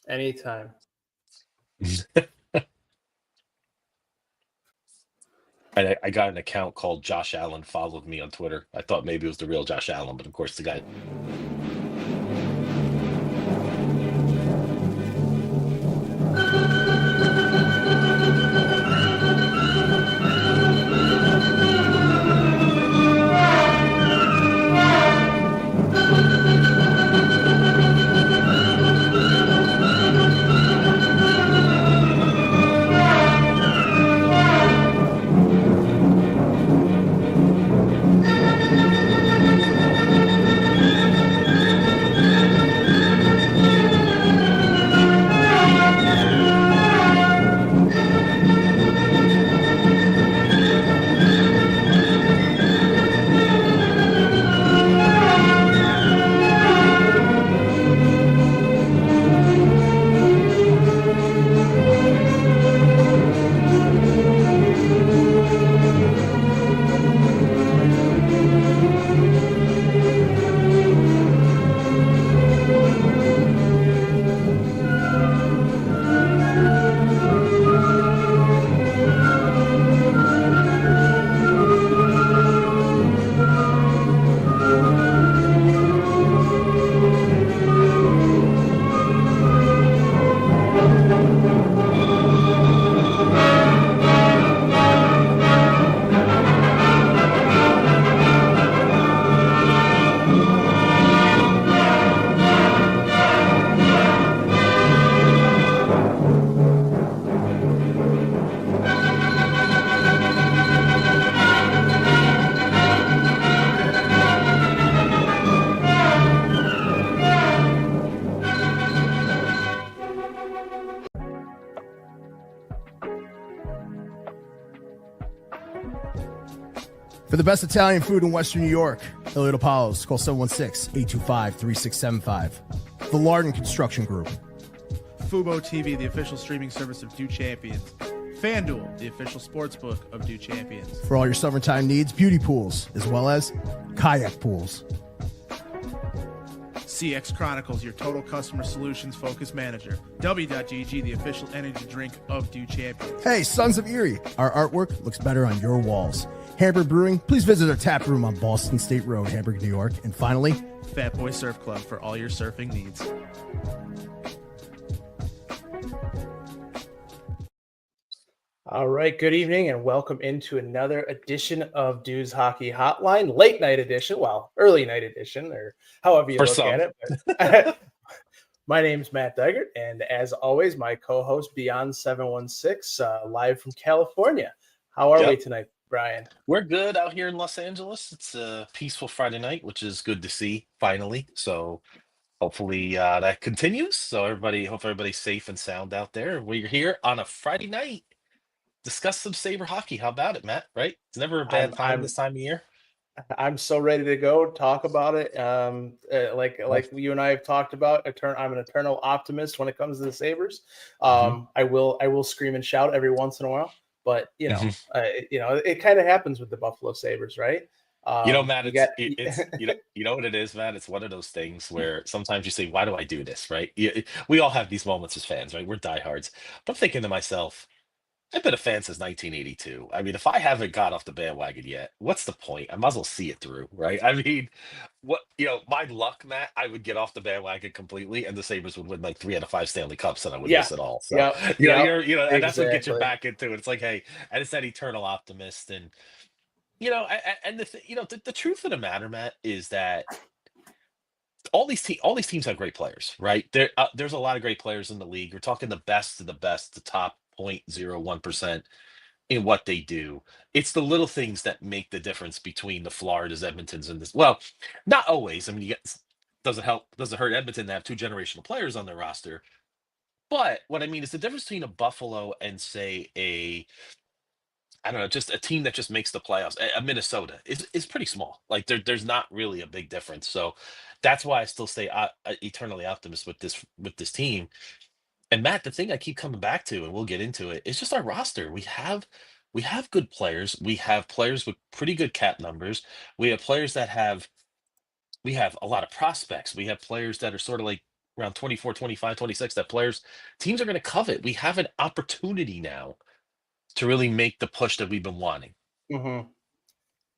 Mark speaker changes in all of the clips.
Speaker 1: Anytime.
Speaker 2: I got an account called Josh Allen followed me on Twitter. I thought maybe it was the real Josh Allen, but of course the guy.
Speaker 3: For the best Italian food in Western New York, Elliot Apollos, call 716-825-3675. The Lardon Construction Group.
Speaker 4: Fubo TV, the official streaming service of Do Champions. FanDuel, the official sportsbook of Do Champions.
Speaker 3: For all your summertime needs, beauty pools, as well as kayak pools.
Speaker 4: CX Chronicles, your total customer solutions focused manager. W.GG, the official energy drink of Do Champions.
Speaker 3: Hey, Sons of Erie, our artwork looks better on your walls. Hamburg Brewing, please visit our tap room on Boston State Road, Hamburg, New York. And finally,
Speaker 4: Fat Boy Surf Club for all your surfing needs.
Speaker 1: All right, good evening and welcome into another edition of Dude's Hockey Hotline, late night edition, well, early night edition, or however you look at it. But my name's Matt Diegert, and as always, my co-host Beyond716, live from California. How are we tonight, Brian?
Speaker 2: We're good out here in Los Angeles. It's a peaceful Friday night, which is good to see finally. So hopefully that continues. So hope everybody's safe and sound out there. We're here on a Friday night. Discuss some Sabre hockey. How about it, Matt? Right? It's never a bad time this time of year.
Speaker 1: I'm so ready to go talk about it. Like you and I have talked about, I'm an eternal optimist when it comes to the Sabres. I will scream and shout every once in a while, but it kind of happens with the Buffalo Sabres, right?
Speaker 2: Matt, you know what it is, Matt? It's one of those things where sometimes you say, why do I do this, right? We all have these moments as fans, right? We're diehards. But I'm thinking to myself, I've been a fan since 1982. I mean, if I haven't got off the bandwagon yet, what's the point? I might as well see it through, right? I mean, my luck, Matt, I would get off the bandwagon completely, and the Sabres would win like 3 out of 5 Stanley Cups, and I would miss it all. So, and that's what gets you back into it. It's like, hey, and it's that eternal optimist, and the truth of the matter, Matt, is that all these teams have great players, right? There's a lot of great players in the league. We're talking the best of the best, the top 0.01% in what they do. It's the little things that make the difference between the Floridas, Edmontons, and this. Well, not always. I mean, doesn't hurt Edmonton to have 2 generational players on their roster. But what I mean is the difference between a Buffalo and say just a team that just makes the playoffs, a Minnesota, is pretty small. Like there's not really a big difference. So that's why I still stay eternally optimist with this team. And Matt, the thing I keep coming back to, and we'll get into it, is just our roster. We have good players. We have players with pretty good cap numbers. We have players we have a lot of prospects. We have players that are sort of like around 24, 25, 26 that teams are going to covet. We have an opportunity now to really make the push that we've been wanting.
Speaker 1: Mm-hmm.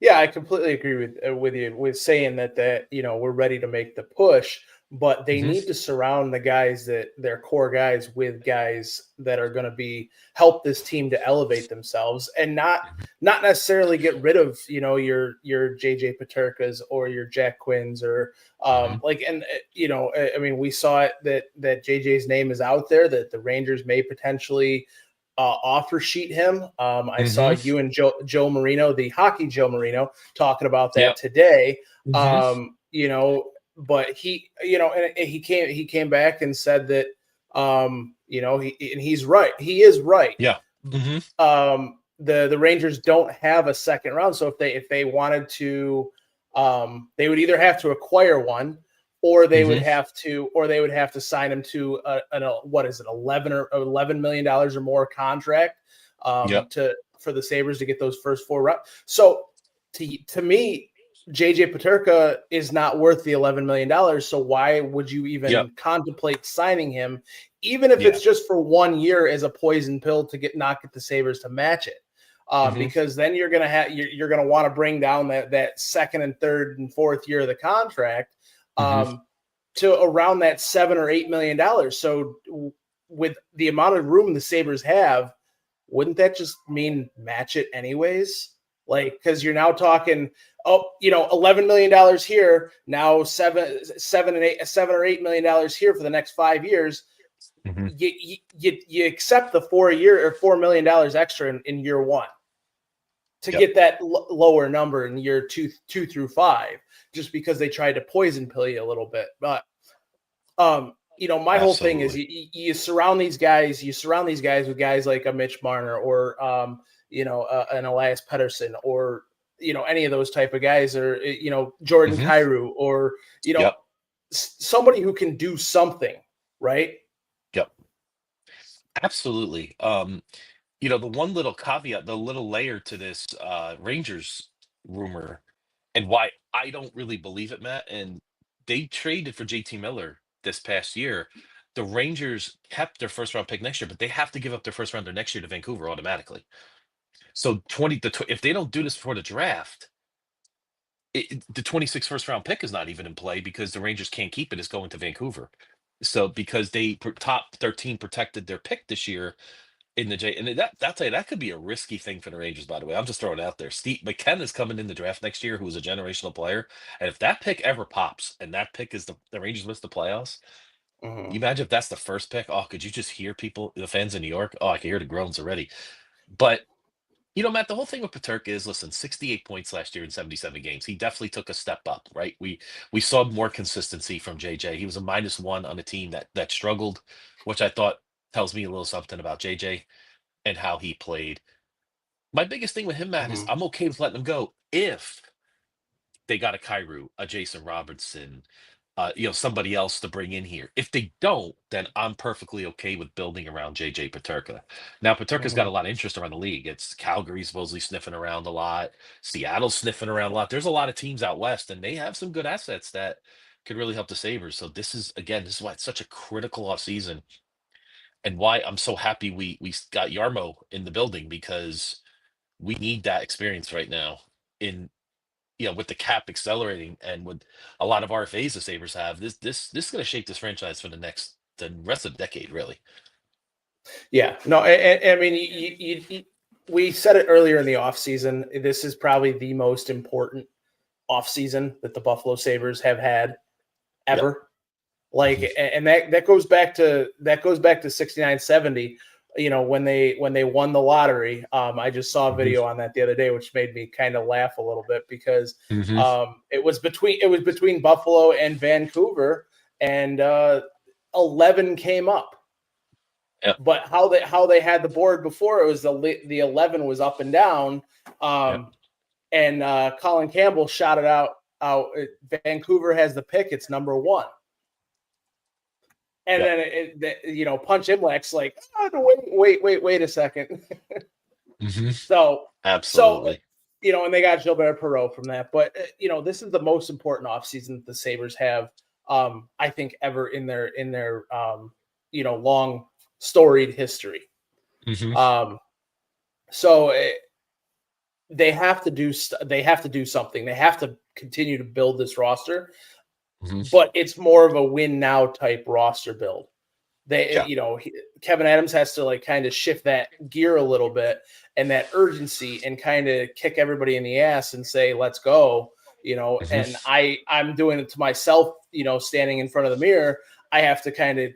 Speaker 1: Yeah, I completely agree with you with saying that we're ready to make the push, but they need to surround the guys their core guys with guys that are going to help this team to elevate themselves, and not necessarily get rid of your JJ Peterkas or your Jack Quinns or I mean, we saw it that JJ's name is out there, that the Rangers may potentially offer sheet him. I saw you and Joe Marino, the hockey Joe Marino, talking about that today. But he, and he came back and said that, he's right. He is right.
Speaker 2: Yeah.
Speaker 1: The Rangers don't have a second round, so if they wanted to, they would either have to acquire one, or they would have to sign him to $11 million or more contract for the Sabres to get those first 4 rounds. So to me, JJ Peterka is not worth the $11 million. So why would you even contemplate signing him, even if it's just for 1 year as a poison pill to not get the Sabres to match it? Because then you're gonna want to bring down that second and third and fourth year of the contract to around that $7 or $8 million. So with the amount of room the Sabres have, wouldn't that just mean match it anyways? Like, because you're now talking, $11 million here, now $7 or $8 million here for the next 5 years. You accept the 4 million extra in year one to get that lower number in year two through 5, just because they tried to poison pill you a little bit. But my whole thing is you surround these guys with guys like a Mitch Marner or an Elias Pettersson or any of those type of guys, or Jordan Kyrou, or somebody who can do something, right?
Speaker 2: Yep. Absolutely. The one little caveat, the little layer to this Rangers rumor, and why I don't really believe it, Matt, and they traded for JT Miller this past year. The Rangers kept their first round pick next year, but they have to give up their first rounder next year to Vancouver automatically. So if they don't do this before the draft, the 26th first round pick is not even in play, because the Rangers can't keep it. It's going to Vancouver. So because they top 13 protected their pick this year in the J, and I'll tell you, that could be a risky thing for the Rangers, by the way. I'm just throwing it out there. Steve McKenna's coming in the draft next year, who's a generational player. And if that pick ever pops and that pick is the Rangers miss the playoffs, you imagine if that's the first pick. Oh, could you just hear people, the fans in New York? Oh, I can hear the groans already. But Matt, the whole thing with Peterka is, listen, 68 points last year in 77 games. He definitely took a step up, right? We saw more consistency from JJ. He was a -1 on a team that struggled, which I thought tells me a little something about JJ and how he played. My biggest thing with him, Matt, is I'm okay with letting him go if they got a Kyrou, a Jason Robertson, somebody else to bring in here. If they don't, then I'm perfectly okay with building around JJ Peterka. Now, Peterka's got a lot of interest around the league. It's Calgary supposedly sniffing around a lot. Seattle's sniffing around a lot. There's a lot of teams out west, and they have some good assets that could really help the Sabres. So this is why it's such a critical offseason, and why I'm so happy we got Yarmo in the building, because we need that experience right now with the cap accelerating and with a lot of RFAs the Sabres have. This is going to shape this franchise for the rest of the decade, really.
Speaker 1: Yeah, no, I mean, we said it earlier in the offseason. This is probably the most important offseason that the Buffalo Sabres have had ever. Like, and that goes back to 69-70. When they won the lottery. I just saw a video on that the other day, which made me kind of laugh a little bit, because it was between Buffalo and Vancouver, and 11 came up.
Speaker 2: Yep.
Speaker 1: But how they had the board before, it was the 11 was up and down. And Colin Campbell shot it out. Vancouver has the pick. It's number 1. And then Punch Imlach's like, wait a second. So
Speaker 2: absolutely.
Speaker 1: So, and they got Gilbert Perreault from that. But this is the most important offseason that the Sabres have I think, ever in their long storied history.
Speaker 2: Mm-hmm.
Speaker 1: So they have to do they have to do something. They have to continue to build this roster,
Speaker 2: Mm-hmm.
Speaker 1: but it's more of a win now type roster build. They, Kevin Adams has to kind of shift that gear a little bit and that urgency and kind of kick everybody in the ass and say, let's go,
Speaker 2: Mm-hmm.
Speaker 1: and I'm doing it to myself, standing in front of the mirror. I have to kind of,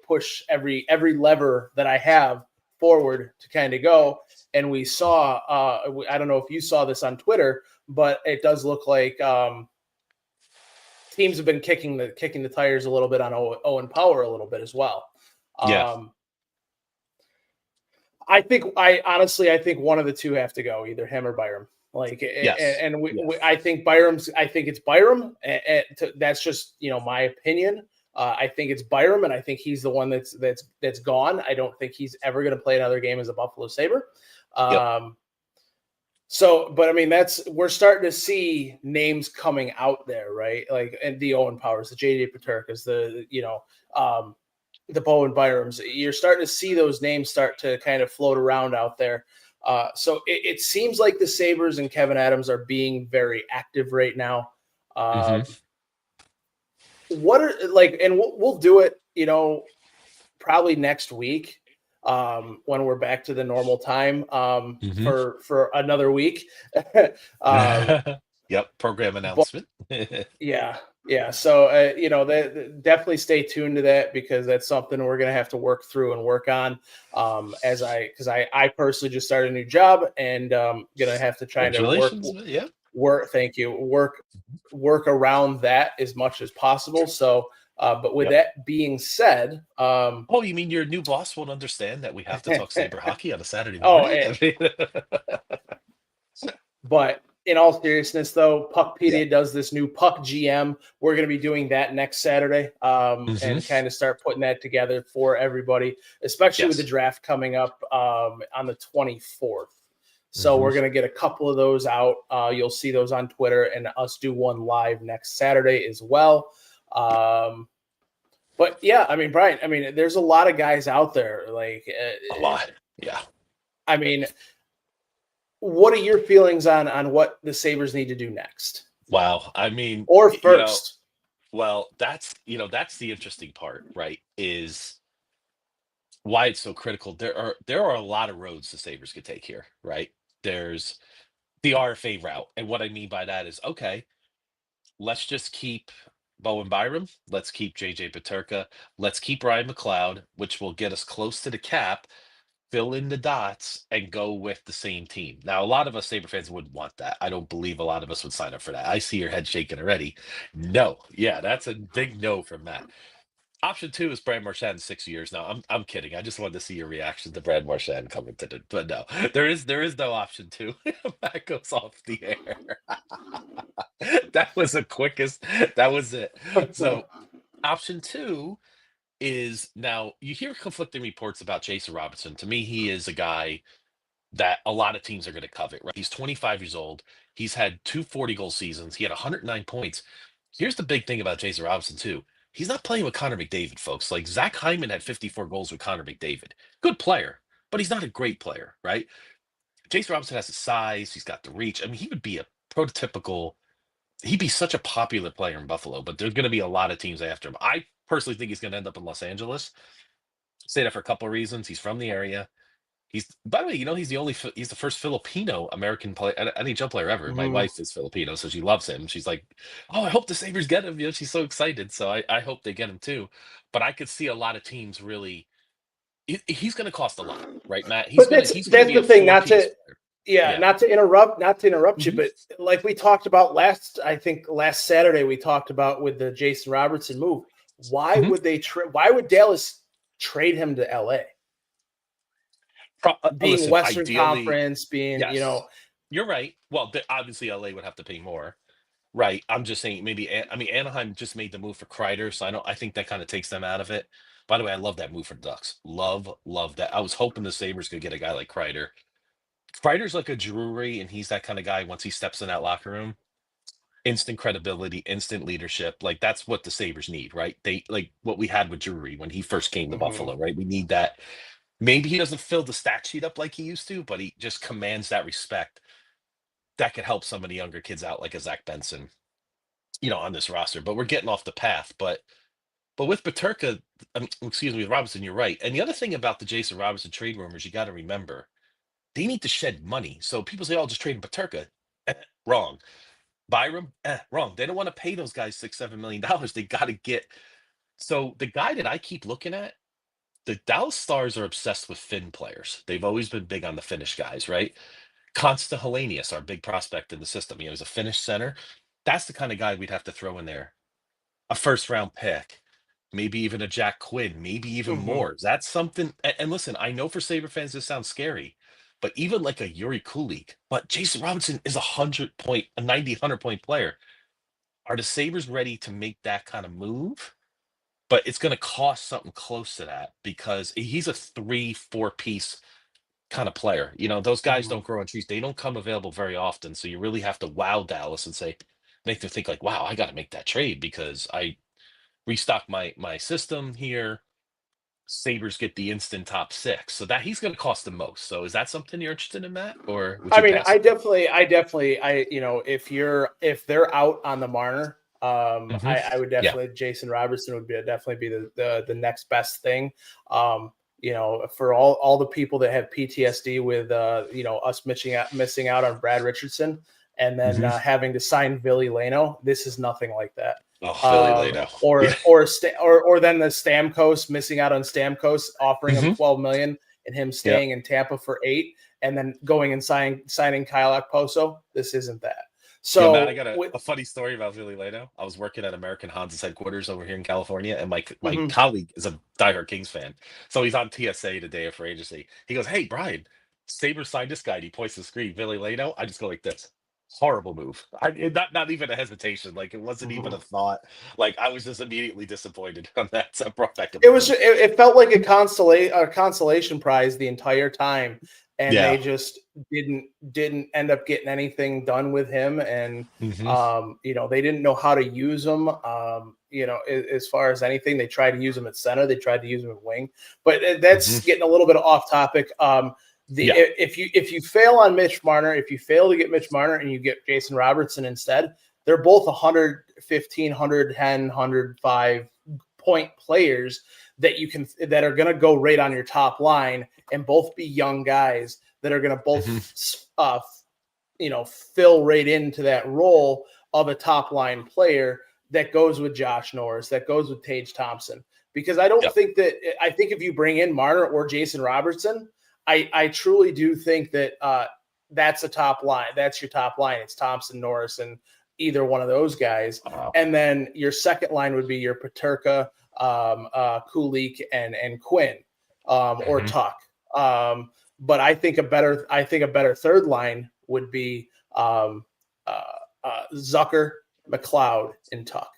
Speaker 1: push every lever that I have forward to kind of go. And we saw, I don't know if you saw this on Twitter, but it does look like teams have been kicking the tires a little bit on Owen Power a little bit as well.
Speaker 2: Yeah.
Speaker 1: I think one of the two have to go, either him or Byram.
Speaker 2: Yes.
Speaker 1: I think it's Byram. That's just, my opinion. I think it's Byram, and I think he's the one that's gone. I don't think he's ever going to play another game as a Buffalo Sabre. So, but I mean, we're starting to see names coming out there, right? And the Owen Powers, the JJ Peterkas, the Bowen Byrams. You're starting to see those names start to kind of float around out there. So it seems like the Sabres and Kevin Adams are being very active right now. What are and we'll do it, probably next week. When we're back to the normal time for another week.
Speaker 2: Program announcement.
Speaker 1: Yeah. So, definitely stay tuned to that, because that's something we're going to have to work through and work on. Because I personally just started a new job, and going to have to try to work around that as much as possible. So, but with that being said,
Speaker 2: you mean your new boss won't understand that we have to talk Sabre hockey on a Saturday morning?
Speaker 1: But in all seriousness, though, Puckpedia does this new Puck GM. We're going to be doing that next Saturday, and kind of start putting that together for everybody, especially with the draft coming up on the 24th. So we're going to get a couple of those out. You'll see those on Twitter, and us do one live next Saturday as well. But yeah, I mean, Brian, there's a lot of guys out there.
Speaker 2: A lot. Yeah.
Speaker 1: I mean, what are your feelings on what the Sabres need to do next?
Speaker 2: Wow. I mean,
Speaker 1: or first.
Speaker 2: That's the interesting part, right? Is why it's so critical. There are a lot of roads the Sabres could take here, right? There's the RFA route. And what I mean by that is, okay, let's just keep Bowen Byram. Let's keep JJ Peterka. Let's keep Ryan McLeod, which will get us close to the cap, fill in the dots, and go with the same team. Now, a lot of us Sabre fans wouldn't want that. I don't believe a lot of us would sign up for that. I see your head shaking already. No. Yeah, that's a big no from Matt. Option 2 is Brad Marchand in 6 years. Now, I'm kidding. I just wanted to see your reaction to Brad Marchand coming to the. But no, there is no option 2. Matt goes off the air. That was the quickest. That was it. So, option 2 is, now you hear conflicting reports about Jason Robinson. To me, he is a guy that a lot of teams are going to covet, right? He's 25 years old. He's had 2 40-goal seasons. He had 109 points. Here's the big thing about Jason Robinson, too. He's not playing with Connor McDavid, folks. Like, Zach Hyman had 54 goals with Connor McDavid. Good player, but he's not a great player, right? Jason Robinson has the size. He's got the reach. I mean, he would be a prototypical. He'd be such a popular player in Buffalo, but there's going to be a lot of teams after him. I personally think he's going to end up in Los Angeles. Say that for a couple of reasons. He's from the area. By the way, he's the first Filipino American NHL player ever. My wife is Filipino, so she loves him. She's like, oh, I hope the Sabres get him. She's so excited. So I hope they get him too. But I could see a lot of teams really. He's going to cost a lot, right, Matt?
Speaker 1: That's the thing. Not to interrupt you, but like we talked about last Saturday, we talked about with the Jason Robertson move. Why would they why would Dallas trade him to LA? Being Western Conference,
Speaker 2: you're right. Well, obviously LA would have to pay more, right? I'm just saying Anaheim just made the move for Kreider, so I think that kind of takes them out of it. By the way, I love that move for the Ducks. Love that. I was hoping the Sabres could get a guy like Kreider. Kreider's like a Drury, and he's that kind of guy. Once he steps in that locker room, instant credibility, instant leadership. Like that's what the Sabres need, right? They like what we had with Drury when he first came to Buffalo, right? We need that. Maybe he doesn't fill the stat sheet up like he used to, but he just commands that respect that could help some of the younger kids out, like a Zach Benson, on this roster. But we're getting off the path. But with Peterka, excuse me, with Robinson, you're right. And the other thing about the Jason Robinson trade rumors, you got to remember, they need to shed money. So people say, "Oh, just trade Peterka." Wrong. Byram, wrong. They don't want to pay those guys $6-7 million. They got to get. So the guy that I keep looking at, the Dallas Stars are obsessed with Finn players. They've always been big on the Finnish guys, right? Consta Helenius, our big prospect in the system. He's a Finnish center. That's the kind of guy we'd have to throw in there. A first round pick, maybe even a Jack Quinn, maybe even more. That's something. And listen, I know for Sabre fans this sounds scary, but even like a Yuri Kulik, but Jason Robinson is a 100-point player. Are the Sabres ready to make that kind of move? But it's going to cost something close to that because he's a 3-4 piece kind of player. Those guys don't grow on trees. They don't come available very often. So you really have to wow Dallas and make them think like, wow, I got to make that trade because I restock my system here. Sabres get the instant top 6. So that he's going to cost the most. So is that something you're interested in, Matt? Or would you pass?
Speaker 1: I definitely, if they're out on the Marner, I would definitely, Jason Robertson would definitely be the next best thing. For all the people that have PTSD with, us missing out on Brad Richardson and then having to sign Ville Leno, this is nothing like that.
Speaker 2: Oh, Ville Leno.
Speaker 1: Or then the Stamkos, missing out on Stamkos, offering him $12 million and him staying in Tampa for $8 million, and then going and signing Kyle Okposo. This isn't that. So
Speaker 2: Matt, I got a funny story about Ville Leno. I was working at American Honda's headquarters over here in California, and my colleague is a diehard Kings fan. So he's on TSA today of free agency. He goes, "Hey, Brian, Sabres signed this guy." And he points to the screen, Ville Leno. I just go like this. Horrible move. Not even a hesitation. Like it wasn't even a thought. Like I was just immediately disappointed on that. So I brought back.
Speaker 1: It felt like a consolation prize the entire time, and they just didn't end up getting anything done with him. And they didn't know how to use him. As far as anything, they tried to use him at center. They tried to use him at wing, but that's getting a little bit off topic. If you fail on Mitch Marner, if you fail to get Mitch Marner and you get Jason Robertson instead, they're both 115, 110, 105 point players that are going to go right on your top line and both be young guys that are going to both fill right into that role of a top line player that goes with Josh Norris, that goes with Tage Thompson. Because I think if you bring in Marner or Jason Robertson, I truly do think that that's a top line. That's your top line. It's Thompson, Norris, and either one of those guys. And then your second line would be your Peterka, Kulik, and Quinn, or Tuck. But I think a better third line would be Zucker, McLeod, and Tuck.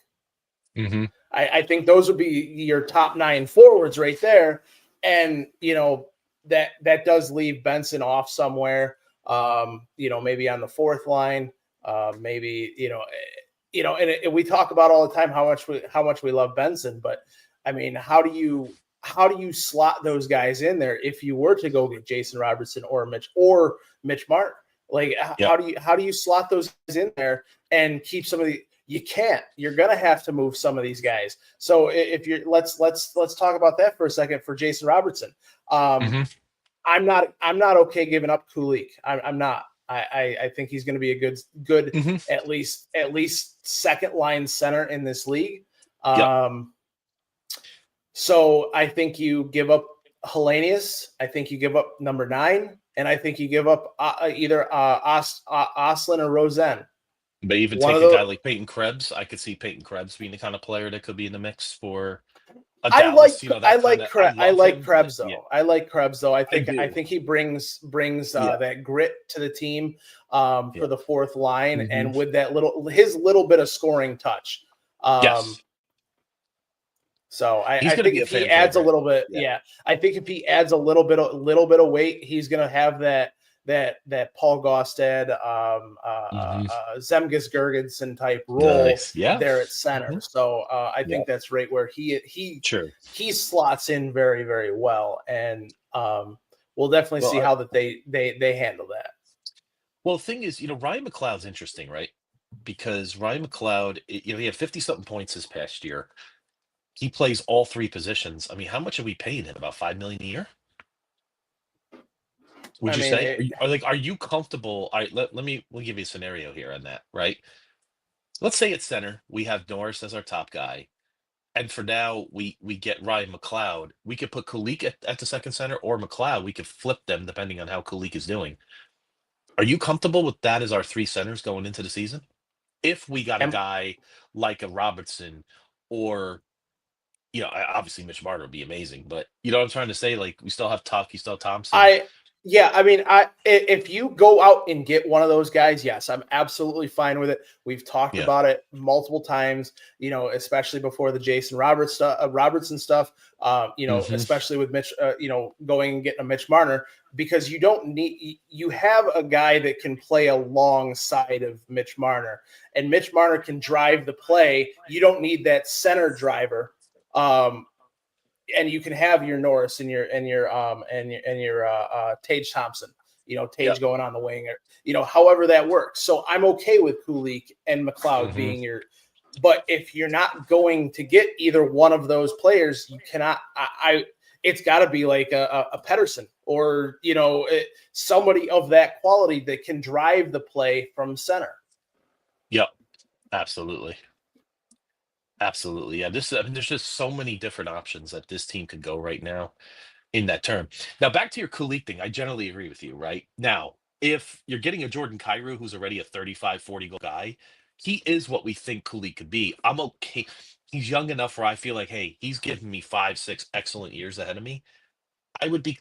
Speaker 1: I think those would be your top 9 forwards right there. And that does leave Benson off somewhere, maybe on the fourth line, maybe, and we talk about all the time how much we love Benson, but I mean, how do you slot those guys in there if you were to go get Jason Robertson or Mitch Martin? Like, how do you slot those guys in there and keep some of the? You can't. You're gonna have to move some of these guys. So if you're let's talk about that for a second for Jason Robertson. I'm not okay giving up Kulik. I'm not. I think he's going to be a good at least second line center in this league. So I think you give up Helenius. I think you give up number 9, and I think you give up either Oslin or Rosen.
Speaker 2: But even take a guy like Peyton Krebs. I could see Peyton Krebs being the kind of player that could be in the mix for.
Speaker 1: I like Krebs though. Yeah. I like Krebs though. I think he brings that grit to the team for the fourth line, and with that his little bit of scoring touch. So I think if he adds a little bit, I think if he adds a little bit of weight, he's going to have that that Paul Gaustad, Zemgus Girgensson type role
Speaker 2: Nice. Yeah.
Speaker 1: there at center. So I think that's right where he slots in very, very well, and we'll definitely see how that they handle that.
Speaker 2: Well, the thing is, Ryan McLeod's interesting, right? Because Ryan McLeod, he had 50-something points this past year. He plays all three positions. I mean, how much are we paying him? About $5 million a year? Would you say? Are you comfortable? We'll give you a scenario here on that, right? Let's say at center, we have Norris as our top guy. And for now, we get Ryan McLeod. We could put Kulik at the second center, or McLeod. We could flip them depending on how Kulik is doing. Are you comfortable with that as our three centers going into the season? If we got a guy like a Robertson, or obviously Mitch Marner would be amazing, but you know what I'm trying to say? Like, we still have Tuck, you still have Thompson.
Speaker 1: If you go out and get one of those guys, yes, I'm absolutely fine with it. We've talked about it multiple times, especially before the Jason Robertson stuff, especially with Mitch, going and getting a Mitch Marner, because you have a guy that can play alongside of Mitch Marner, and Mitch Marner can drive the play. You don't need that center driver. And you can have your Norris and your Tage Thompson, Tage going on the wing, or however that works. So I'm okay with Kulik and McLeod being your. But if you're not going to get either one of those players, you cannot. It's got to be like a Pettersson, or somebody of that quality that can drive the play from center.
Speaker 2: Yep, absolutely. Absolutely. Yeah. There's just so many different options that this team could go right now in that term. Now, back to your Kulik thing. I generally agree with you, right? Now, if you're getting a Jordan Kyrou, who's already a 35, 40 goal guy, he is what we think Kulik could be. I'm okay. He's young enough where I feel like, hey, he's giving me 5, 6 excellent years ahead of me. I would be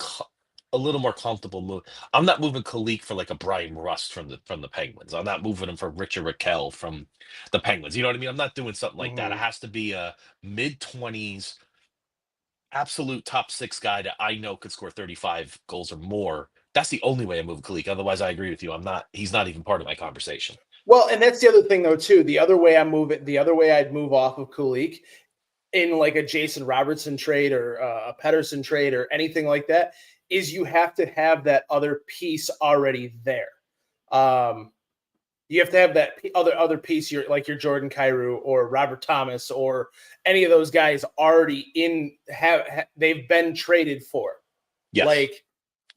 Speaker 2: a little more comfortable moving. I'm not moving Kulik for like a Brian Rust from the Penguins. I'm not moving him for Richard Raquel from the Penguins. You know what I mean? I'm not doing something like that. It has to be a mid-20s, absolute top 6 guy that I know could score 35 goals or more. That's the only way I move Kulik. Otherwise, I agree with you. He's not even part of my conversation.
Speaker 1: Well, and that's the other thing though, too. The other way I'd move off of Kulik in like a Jason Robertson trade or a Pettersson trade or anything like that is you have to have that other piece already there. You have to have that other piece, your Jordan Kyrou or Robert Thomas or any of those guys already they've been traded for.
Speaker 2: Yes.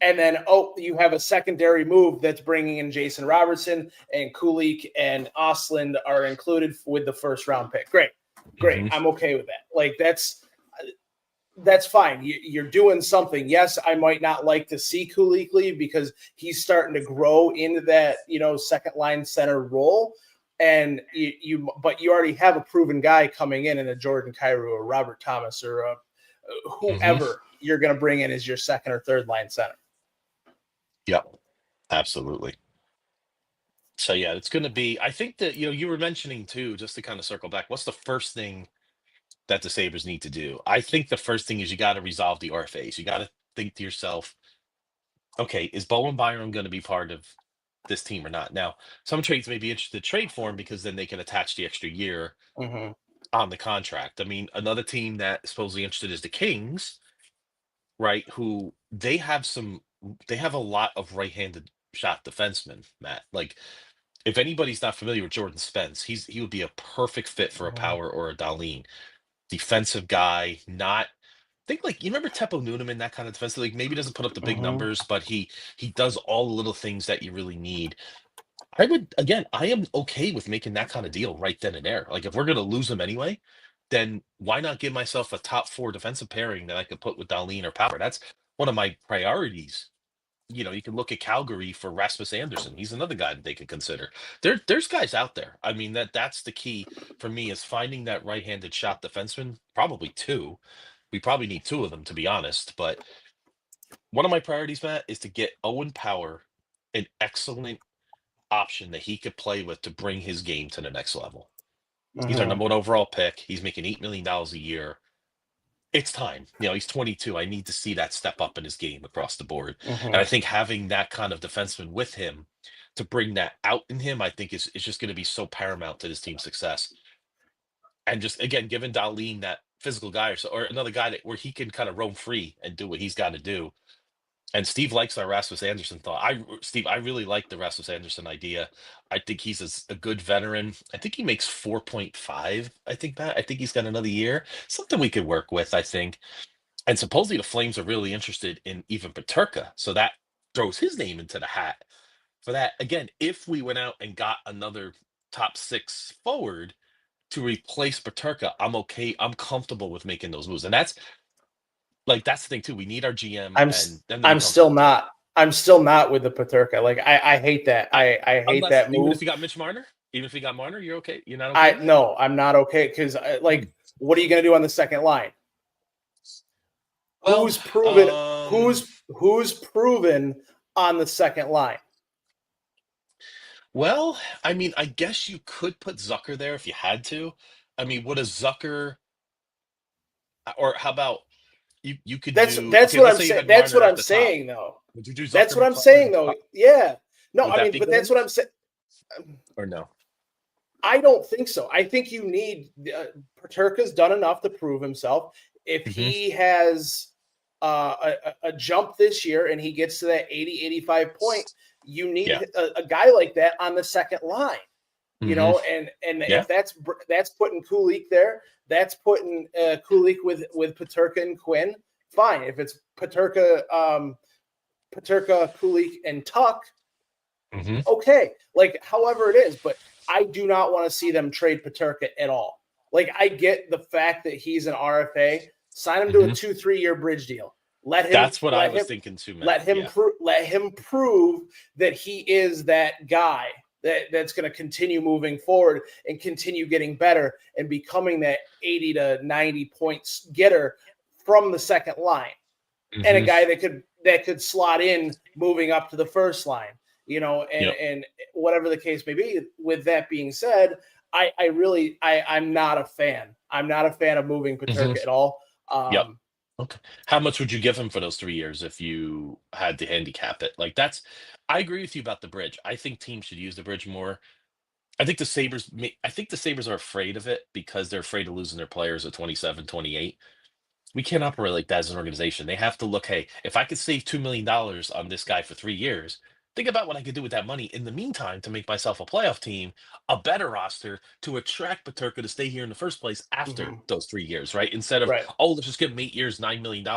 Speaker 1: And then, you have a secondary move that's bringing in Jason Robertson, and Kulik and Ostlund are included with the first round pick. Great. I'm okay with that. That's fine. You're doing something. Yes, I might not like to see Kulik leave because he's starting to grow into that, second line center role. And but you already have a proven guy coming in a Jordan Kyrou or Robert Thomas or whoever you're going to bring in as your second or third line center.
Speaker 2: Yep, absolutely. So yeah, it's going to be. I think that you were mentioning too, just to kind of circle back. What's the first thing that the Sabres need to do? I think the first thing is you got to resolve the RFAs. You got to think to yourself, okay, is Bowen Byram going to be part of this team or not? Now, some trades may be interested to trade for him because then they can attach the extra year on the contract. I mean, another team that is supposedly interested is the Kings, right? Who they have a lot of right-handed shot defensemen, Matt. Like, if anybody's not familiar with Jordan Spence, he would be a perfect fit for a Power or a Dahlin. Defensive guy, not think like you remember Teppo Noonan, that kind of defensive, like maybe doesn't put up the big numbers, but he does all the little things that you really need. I am okay with making that kind of deal right then and there. Like, if we're gonna lose him anyway, then why not give myself a top 4 defensive pairing that I could put with Dahlin or Power? That's one of my priorities. You can look at Calgary for Rasmus Anderson. He's another guy that they could consider. There's guys out there. I mean, that's the key for me, is finding that right-handed shot defenseman, probably 2. We probably need 2 of them, to be honest. But one of my priorities, Matt, is to get Owen Power an excellent option that he could play with to bring his game to the next level. He's our number 1 overall pick. He's making $8 million a year. it's time. He's 22. I need to see that step up in his game across the board.
Speaker 1: Mm-hmm.
Speaker 2: And I think having that kind of defenseman with him to bring that out in him, I think is just going to be so paramount to this team's success. And just, again, giving Dahlin that physical guy or another guy where he can kind of roam free and do what he's got to do. And Steve likes our Rasmus Anderson thought. I really like the Rasmus Anderson idea. I think he's a good veteran. I think he makes 4.5. I think he's got another year. Something we could work with, I think. And supposedly the Flames are really interested in even Peterka. So that throws his name into the hat for that. Again, if we went out and got another top 6 forward to replace Peterka, I'm okay. I'm comfortable with making those moves. And that's the thing too. We need our GM.
Speaker 1: I'm still not with the Peterka. Like I hate that. I hate that move.
Speaker 2: Even if you got Mitch Marner, you're okay. You're not okay.
Speaker 1: No, I'm not okay because what are you going to do on the second line? Well, who's proven? Who's proven on the second line?
Speaker 2: Well, I mean, I guess you could put Zucker there if you had to. I mean, would a Zucker, or how about you could?
Speaker 1: That's what I'm saying. That's what I'm saying, though.
Speaker 2: Would you do Zucker?
Speaker 1: That's what I'm saying, though. Yeah. No, I mean, but that's what I'm saying.
Speaker 2: Or no?
Speaker 1: I don't think so. I think you need Peterka's done enough to prove himself. If he has a jump this year and he gets to that 80-85 point, you need a guy like that on the second line. You know, and if that's putting Kulich there, that's putting Kulich with Peterka and Quinn. Fine. If it's Peterka, Kulich, and Tuck, okay. Like, however it is, but I do not want to see them trade Peterka at all. Like, I get the fact that he's an RFA. Sign him to a 2-3 year bridge deal.
Speaker 2: That's what I was thinking too, man.
Speaker 1: Let him prove that he is that guy that's going to continue moving forward and continue getting better and becoming that 80 to 90 points getter from the second line, and a guy that could slot in moving up to the first line, and whatever the case may be. With that being said, I'm not a fan. I'm not a fan of moving Peterka at all.
Speaker 2: Okay. How much would you give him for those 3 years if you had to handicap it? I agree with you about the bridge. I think teams should use the bridge more. I think the Sabres are afraid of it because they're afraid of losing their players at 27, 28. We can't operate like that as an organization. They have to look, hey, if I could save $2 million on this guy for 3 years, think about what I could do with that money in the meantime to make myself a playoff team, a better roster, to attract Peterka to stay here in the first place after those 3 years, right? Instead of, let's just give him 8 years, $9 million,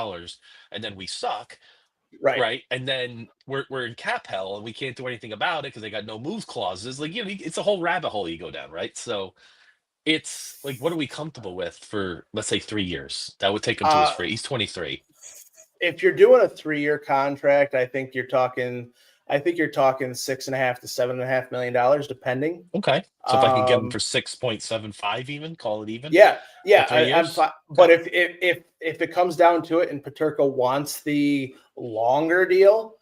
Speaker 2: and then we suck, right? And then we're in cap hell and we can't do anything about it because they got no move clauses. It's a whole rabbit hole you go down, right? So it's like, what are we comfortable with for, let's say, 3 years? That would take him to his free. He's 23.
Speaker 1: If you're doing a 3 year contract, I think you're talking $6.5 to $7.5 million, depending.
Speaker 2: Okay, so if I can get him for 6.75, even call it even.
Speaker 1: Yeah. I'm fine. But if it comes down to it, and Peterka wants the longer deal,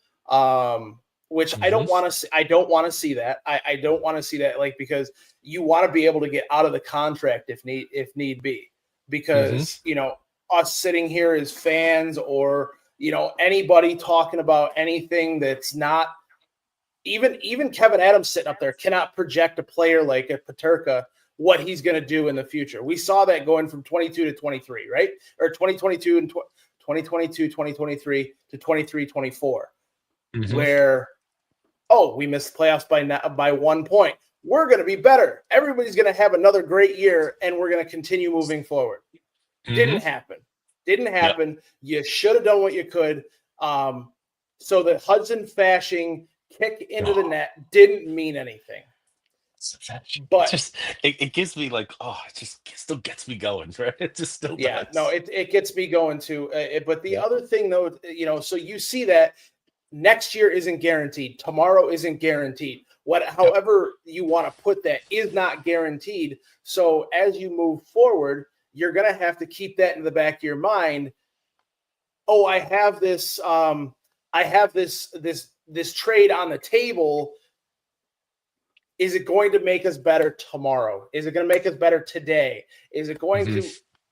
Speaker 1: which I don't want to see. I don't want to see that. I don't want to see that, because you want to be able to get out of the contract if need be, because us sitting here as fans, or anybody talking about anything that's not even Kevin Adams sitting up there cannot project a player like a Peterka what he's going to do in the future. We saw that going from 22 to 23, right? Or 2022 and 2022, 2023 to 23, 24, where we missed the playoffs by 1 point. We're going to be better. Everybody's going to have another great year, and we're going to continue moving forward. Didn't happen. Yep. You should have done what you could. So the Hudson Fasching kick into the net didn't mean anything.
Speaker 2: But it gives me it still gets me going, right? It just still does.
Speaker 1: Yeah, no, it gets me going too. But the other thing, though, so you see that next year isn't guaranteed. Tomorrow isn't guaranteed. However you want to put that is not guaranteed. So as you move forward, you're going to have to keep that in the back of your mind. Oh, I have this trade on the table. Is it going to make us better tomorrow? Is it going to make us better today? Is it going to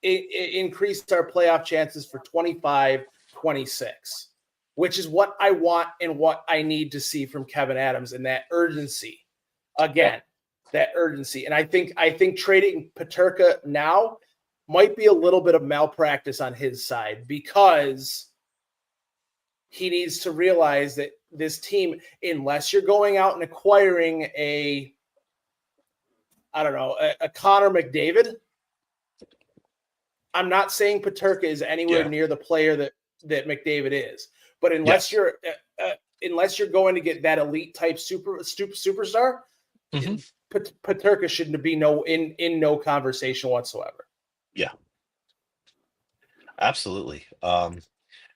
Speaker 1: increased our playoff chances for 25-26, which is what I want and what I need to see from Kevin Adams, and that urgency. Again, that urgency. And I think trading Peterka now might be a little bit of malpractice on his side, because he needs to realize that this team, unless you're going out and acquiring a Connor McDavid, I'm not saying Peterka is anywhere near the player that McDavid is, but unless you're going to get that elite type superstar, Peterka shouldn't be in no conversation whatsoever.
Speaker 2: Yeah, absolutely.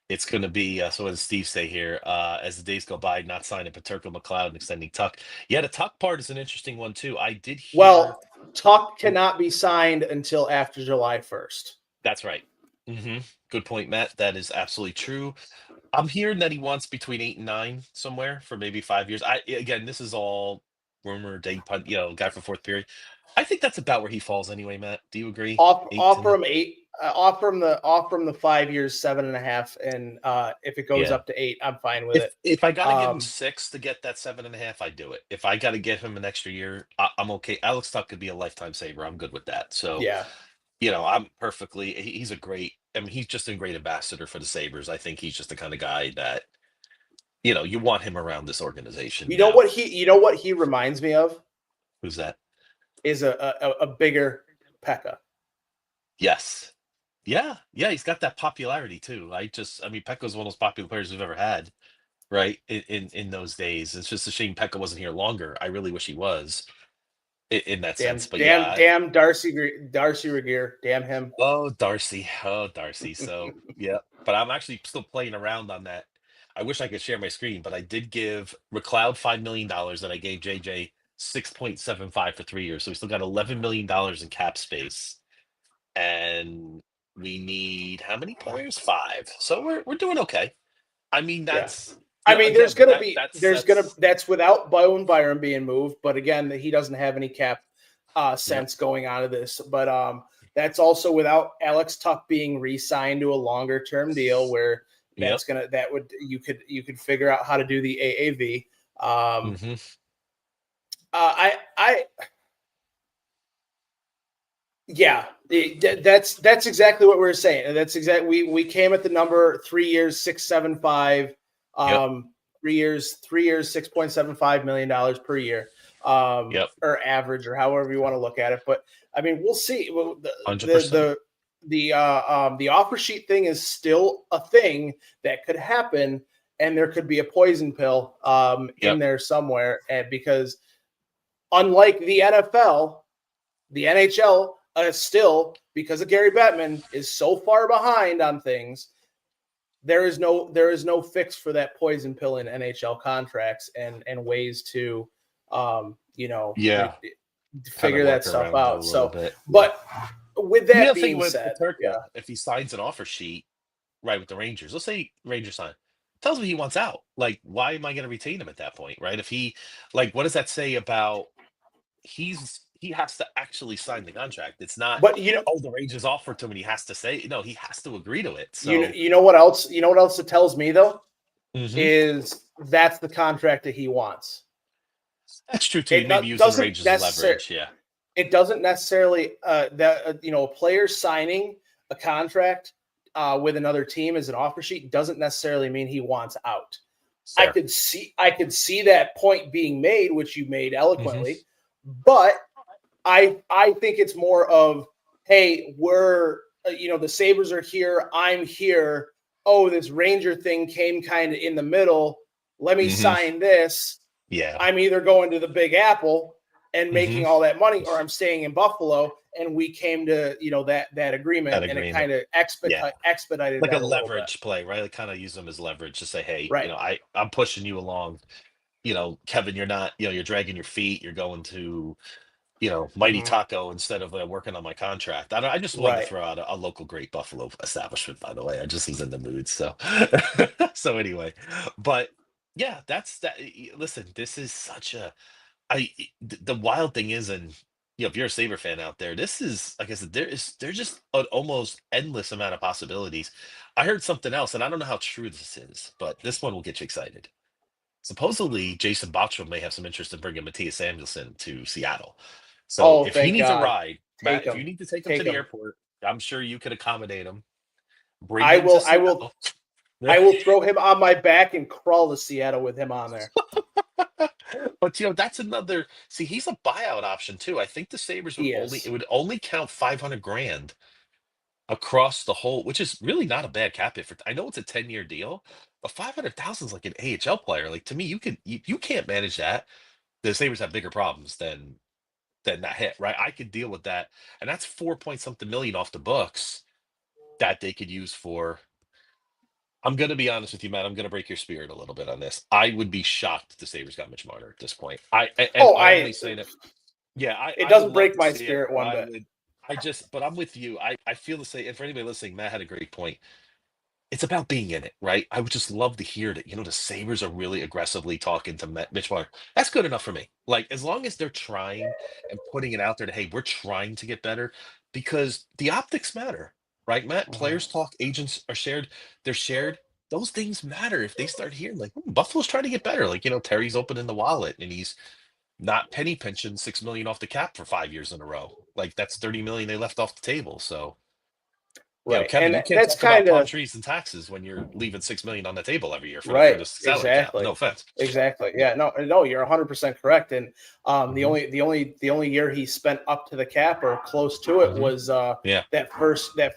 Speaker 2: It's going to be, so what does Steve say here? As the days go by, not signing Peterka, McLeod, and extending Tuck. Yeah, the Tuck part is an interesting one, too. I did hear...
Speaker 1: Well, Tuck cannot be signed until after July 1st.
Speaker 2: That's right. Good point, Matt. That is absolutely true. I'm hearing that he wants between 8 and 9 somewhere for maybe 5 years. Again, this is all rumor, guy for fourth period. I think that's about where he falls anyway, Matt. Do you agree?
Speaker 1: Offer him 8. Offer him the 5 years, 7.5, and if it goes up to 8, I'm fine with it.
Speaker 2: If I gotta give him 6 to get that 7.5, I do it. If I gotta give him an extra year, I'm okay. Alex Tuck could be a lifetime saver. I'm good with that. So I'm perfectly. He's a great. I mean, he's just a great ambassador for the Sabres. I think he's just the kind of guy that you want him around this organization.
Speaker 1: You know what he reminds me of?
Speaker 2: Who's that?
Speaker 1: Is a bigger Pekka.
Speaker 2: Yes. Yeah, he's got that popularity too. Pekka's one of those popular players we've ever had, right? In those days. It's just a shame Pekka wasn't here longer. I really wish he was in that sense. But
Speaker 1: damn Darcy Regier, damn him.
Speaker 2: Oh, Darcy. So yeah, but I'm actually still playing around on that. I wish I could share my screen, but I did give McLeod $5 million, and I gave JJ 6.75 for 3 years. So we still got $11 million in cap space. And we need how many players? 5. So we're doing okay. I mean, that's.
Speaker 1: That's without Bowen Byron being moved, but again, he doesn't have any cap sense going out of this. But that's also without Alex Tuck being re-signed to a longer term deal, where you could figure out how to do the AAV. That's exactly what we were saying. And that's exactly we came at the number 3 years, 675, 3 years, $6.75 million per year, or average, or however you want to look at it. But I mean, we'll see. The offer sheet thing is still a thing that could happen, and there could be a poison pill in there somewhere. And because unlike the NFL, the NHL still, because of Gary Bettman, is so far behind on things. There is no fix for that poison pill in NHL contracts and ways to figure that stuff out. So, but with that being said,
Speaker 2: if he signs an offer sheet, right, with the Rangers, let's say Rangers sign, tells me he wants out. Like, why am I going to retain him at that point, right? If he, what does that say about he has to actually sign the contract? It's not, but the Rangers offered to him and he has to say, no, he has to agree to it. So
Speaker 1: you know what else it tells me though, is that's the contract that he wants.
Speaker 2: That's true too. Maybe using Rangers leverage. Yeah.
Speaker 1: It doesn't necessarily a player signing a contract with another team as an offer sheet doesn't necessarily mean he wants out. Fair. I could see that point being made, which you made eloquently, but I think it's more of, hey, we're the Sabres are here, I'm here. Oh, this Ranger thing came kind of in the middle. Let me sign this.
Speaker 2: Yeah,
Speaker 1: I'm either going to the Big Apple and making all that money, or I'm staying in Buffalo. And we came to that agreement, and it kind of expedited
Speaker 2: like a leverage play, right? Like kind of use them as leverage to say, hey, right. I'm pushing you along. Kevin, you're not, you're dragging your feet. You're going to, Mighty Taco instead of working on my contract. I just wanted to throw out a local great Buffalo establishment, by the way. I just was in the mood. So, so anyway, but that's that. Listen, this is such the wild thing is, and if you're a Sabre fan out there, this is, like I said, there's just an almost endless amount of possibilities. I heard something else, and I don't know how true this is, but this one will get you excited. Supposedly, Jason Botchell may have some interest in bringing Matthias Samuelsson to Seattle. So if he
Speaker 1: thank
Speaker 2: needs a
Speaker 1: God.
Speaker 2: ride, Matt,
Speaker 1: Take
Speaker 2: if
Speaker 1: him.
Speaker 2: you need to take him
Speaker 1: Take
Speaker 2: to the
Speaker 1: him.
Speaker 2: airport, I'm sure you could accommodate him. Bring
Speaker 1: I
Speaker 2: him to
Speaker 1: will
Speaker 2: Seattle.
Speaker 1: I will throw him on my back and crawl to Seattle with him on there.
Speaker 2: But that's another. See, he's a buyout option too. I think the Sabres would only count 500 grand across the whole, which is really not a bad cap hit for. I know it's a 10-year deal, but 500,000 is like an AHL player. Like, to me, you can't manage that. The Sabres have bigger problems than that hit, right? I could deal with that, and that's 4 point something million off the books that they could use for. I'm going to be honest with you, Matt. I'm going to break your spirit a little bit on this. I would be shocked if the Sabres got Mitch Marner at this point. I only say that. Yeah,
Speaker 1: it doesn't break my spirit one bit.
Speaker 2: But I'm with you. I feel the same. And for anybody listening, Matt had a great point. It's about being in it, right? I would just love to hear that, the Sabres are really aggressively talking to Mitch Marner. That's good enough for me. Like, as long as they're trying and putting it out there that, hey, we're trying to get better, because the optics matter, right, Matt? Players talk, agents are shared. They're shared. Those things matter if they start hearing, like, Buffalo's trying to get better. Like, Terry's opening the wallet and he's not penny pension $6 million off the cap for 5 years in a row. Like, that's $30 million they left off the table. So,
Speaker 1: right,
Speaker 2: Kevin,
Speaker 1: and
Speaker 2: you can't talk about palm trees and taxes when you're leaving $6 million on the table every year for the salary cap. No offense.
Speaker 1: Exactly. Yeah. No. You're 100% correct. And the only year he spent up to the cap or close to it was that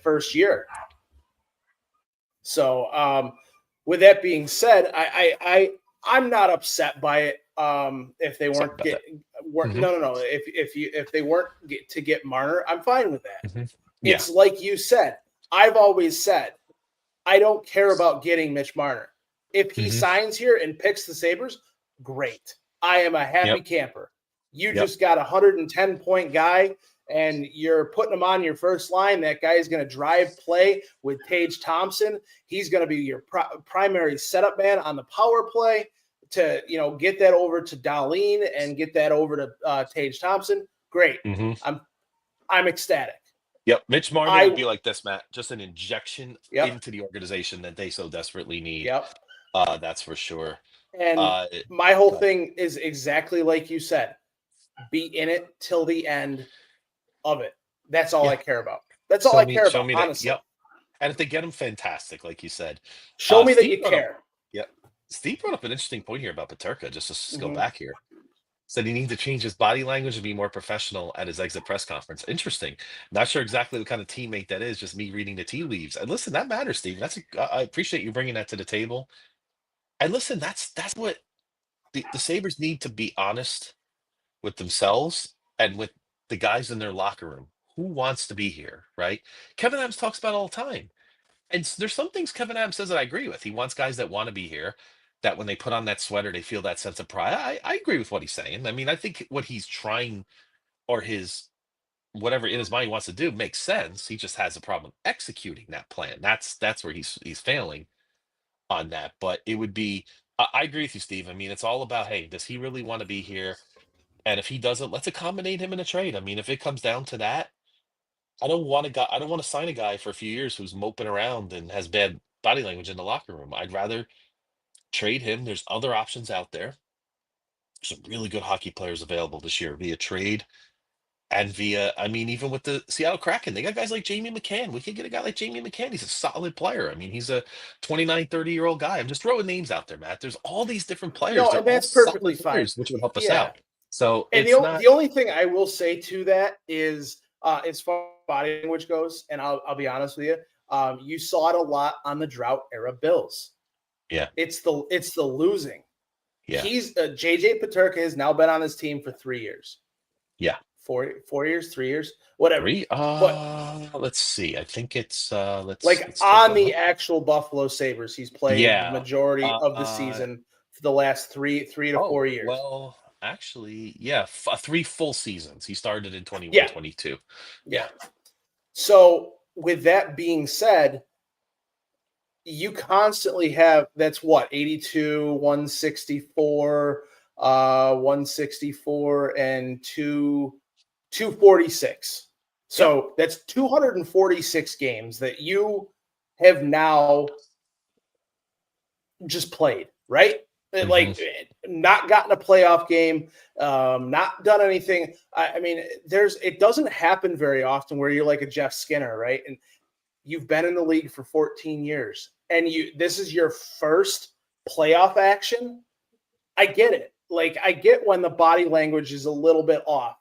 Speaker 1: first year. So with that being said, I'm not upset by it. If they weren't if they weren't to get Marner, I'm fine with that. It's like you said. I've always said, I don't care about getting Mitch Marner. If he signs here and picks the Sabres, great. I am a happy camper. You just got a 110-point guy, and you're putting him on your first line. That guy is going to drive play with Tage Thompson. He's going to be your primary setup man on the power play to get that over to Dahlin and get that over to Tage Thompson. Great. I'm ecstatic.
Speaker 2: Yep, Mitch Marner would be like this, Matt. Just an injection into the organization that they so desperately need.
Speaker 1: Yep.
Speaker 2: That's for sure.
Speaker 1: And my whole thing is exactly like you said. Be in it till the end of it. That's all I care about. That's all I care about, honestly.
Speaker 2: Yep. And if they get him, fantastic, like you said.
Speaker 1: Show me that you care.
Speaker 2: Yep. Steve brought up an interesting point here about Peterka, just to go back here. Said he needs to change his body language and be more professional at his exit press conference. Interesting. Not sure exactly what kind of teammate that is, just me reading the tea leaves. And listen, that matters, Steve. I appreciate you bringing that to the table. And listen, that's what the Sabres need to be honest with themselves and with the guys in their locker room. Who wants to be here, right? Kevin Adams talks about it all the time. And there's some things Kevin Adams says that I agree with. He wants guys that want to be here, that when they put on that sweater, they feel that sense of pride. I agree with what he's saying. I mean, I think what he's trying, or his whatever in his mind he wants to do, makes sense. He just has a problem executing that plan. That's where he's failing on that. But it would be, I agree with you, Steve. I mean, it's all about, hey, does he really want to be here? And if he doesn't, let's accommodate him in a trade. I mean, if it comes down to that, I don't want to sign a guy for a few years who's moping around and has bad body language in the locker room. I'd rather trade him. There's other options out there. Some really good hockey players available this year via trade and via, I mean, even with the Seattle Kraken, they got guys like Jamie McCann. We could get a guy like Jamie McCann. He's a solid player. I mean, he's a 29, 30-year-old guy. I'm just throwing names out there, Matt. There's all these different players.
Speaker 1: No, and that's perfectly fine.
Speaker 2: Which would help us out. So,
Speaker 1: and the only thing I will say to that is, as far as body language goes, and I'll be honest with you, you saw it a lot on the drought era Bills.
Speaker 2: Yeah,
Speaker 1: it's the losing.
Speaker 2: Yeah,
Speaker 1: he's JJ Peterka has now been on this team for 3 years.
Speaker 2: Yeah,
Speaker 1: 4 years, 3 years, whatever.
Speaker 2: Let's see. I think it's let's
Speaker 1: on the actual Buffalo Sabres, he's played the majority of the season for the last 3 to 4 years.
Speaker 2: Well, actually, 3 full seasons. He started in 21, 22.
Speaker 1: Yeah. So with that being said, you constantly have, that's what, 82, 164, 164, and 2 246. So that's 246 games that you have now just played, right? Like not gotten a playoff game, not done anything. I mean, it doesn't happen very often where you're like a Jeff Skinner, right? And you've been in the league for 14 years and this is your first playoff action. I get it. Like I get when the body language is a little bit off.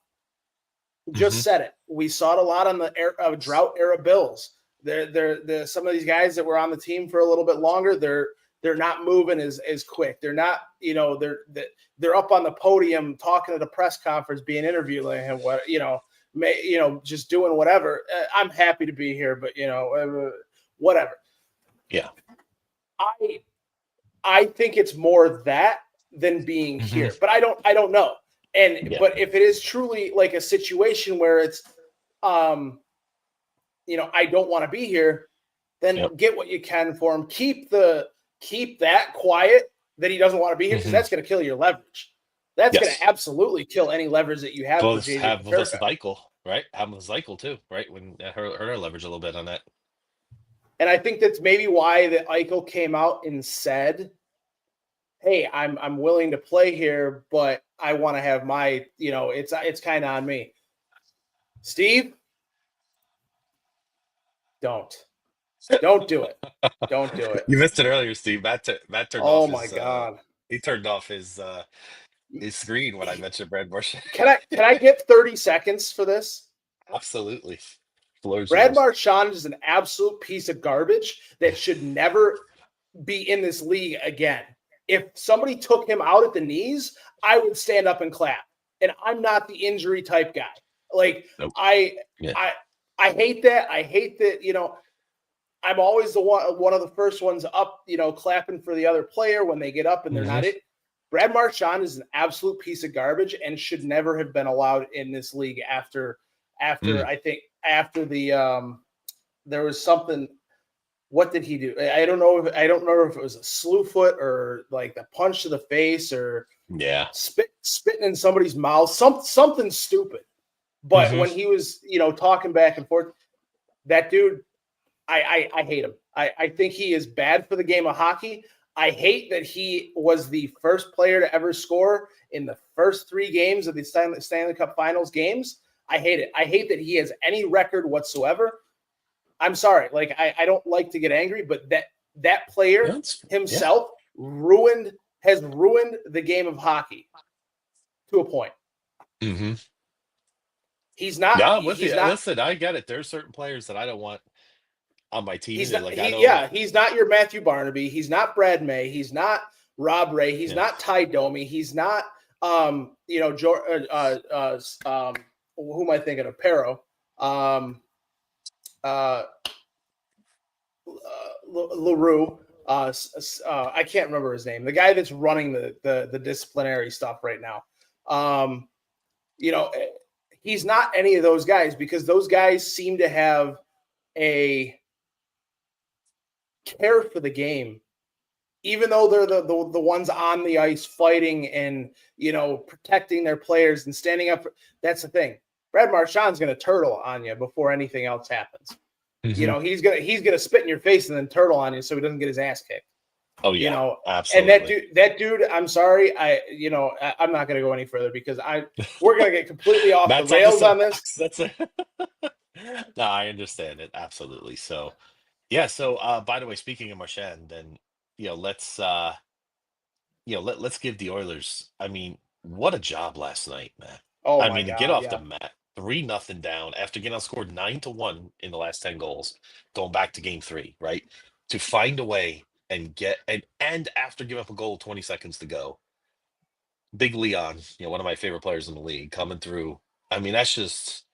Speaker 1: Just said it. We saw it a lot on the drought era Bills. They're some of these guys that were on the team for a little bit longer. They're not moving as quick. They're not, they're up on the podium talking at a press conference, being interviewed, like him, just doing whatever. I'm happy to be here, but whatever.
Speaker 2: Yeah.
Speaker 1: I think it's more that than being here, but I don't know. But if it is truly like a situation where it's, I don't want to be here, then get what you can for him. Keep that quiet that he doesn't want to be here because that's going to kill your leverage. That's going to absolutely kill any leverage that you have.
Speaker 2: Well, have with Eichel, right? Have with Eichel too, right? When hurt our leverage a little bit on that.
Speaker 1: And I think that's maybe why that Eichel came out and said, "Hey, I'm willing to play here, but I want to have my, it's kind of on me." Steve, don't do it. Don't do it.
Speaker 2: You missed it earlier, Steve. Matt turned off.
Speaker 1: Oh my God.
Speaker 2: He turned off his screen when I mentioned Brad Marchand.
Speaker 1: Can I get 30 seconds for this?
Speaker 2: Absolutely.
Speaker 1: Brad Marchand is an absolute piece of garbage that should never be in this league again. If somebody took him out at the knees, I would stand up and clap. And I'm not the injury type guy. Like nope. I hate that. I hate that, I'm always one of the first ones up, clapping for the other player when they get up and they're not it. Brad Marchand is an absolute piece of garbage and should never have been allowed in this league after I think after the there was something. What did he do? I don't know if it was a slew foot or like the punch to the face or spitting in somebody's mouth, something stupid. But when he was, talking back and forth, that dude, I hate him. I think he is bad for the game of hockey. I hate that he was the first player to ever score in the first 3 games of the Stanley Cup Finals games. I hate it. I hate that he has any record whatsoever. I'm sorry. Like, I don't like to get angry, but that player himself has ruined the game of hockey to a point. He's not.
Speaker 2: Yeah, listen, I get it. There's certain players that I don't want on my team.
Speaker 1: He's not your Matthew Barnaby. He's not Brad May. He's not Rob Ray. He's not Ty Domi. He's not, who am I thinking of? Pero. LaRue. I can't remember his name. The guy that's running the disciplinary stuff right now. He's not any of those guys because those guys seem to have a care for the game, even though they're the ones on the ice fighting and protecting their players and standing up. That's the thing. Brad Marchand's going to turtle on you before anything else happens. He's gonna spit in your face and then turtle on you so he doesn't get his ass kicked.
Speaker 2: Oh yeah, absolutely.
Speaker 1: And that dude, I'm sorry, I'm not gonna go any further because we're gonna get completely off the rails on this.
Speaker 2: That's it. No, I understand it absolutely. So, yeah. So, by the way, speaking of Marchand, then let's let's give the Oilers. I mean, what a job last night, man.
Speaker 1: Oh,
Speaker 2: I mean, to get off the mat. 3-0 down after getting outscored 9-1 in the last 10 goals, going back to game 3, right? To find a way and get and after giving up a goal 20 seconds to go. Big Leon, one of my favorite players in the league, coming through. I mean, that's just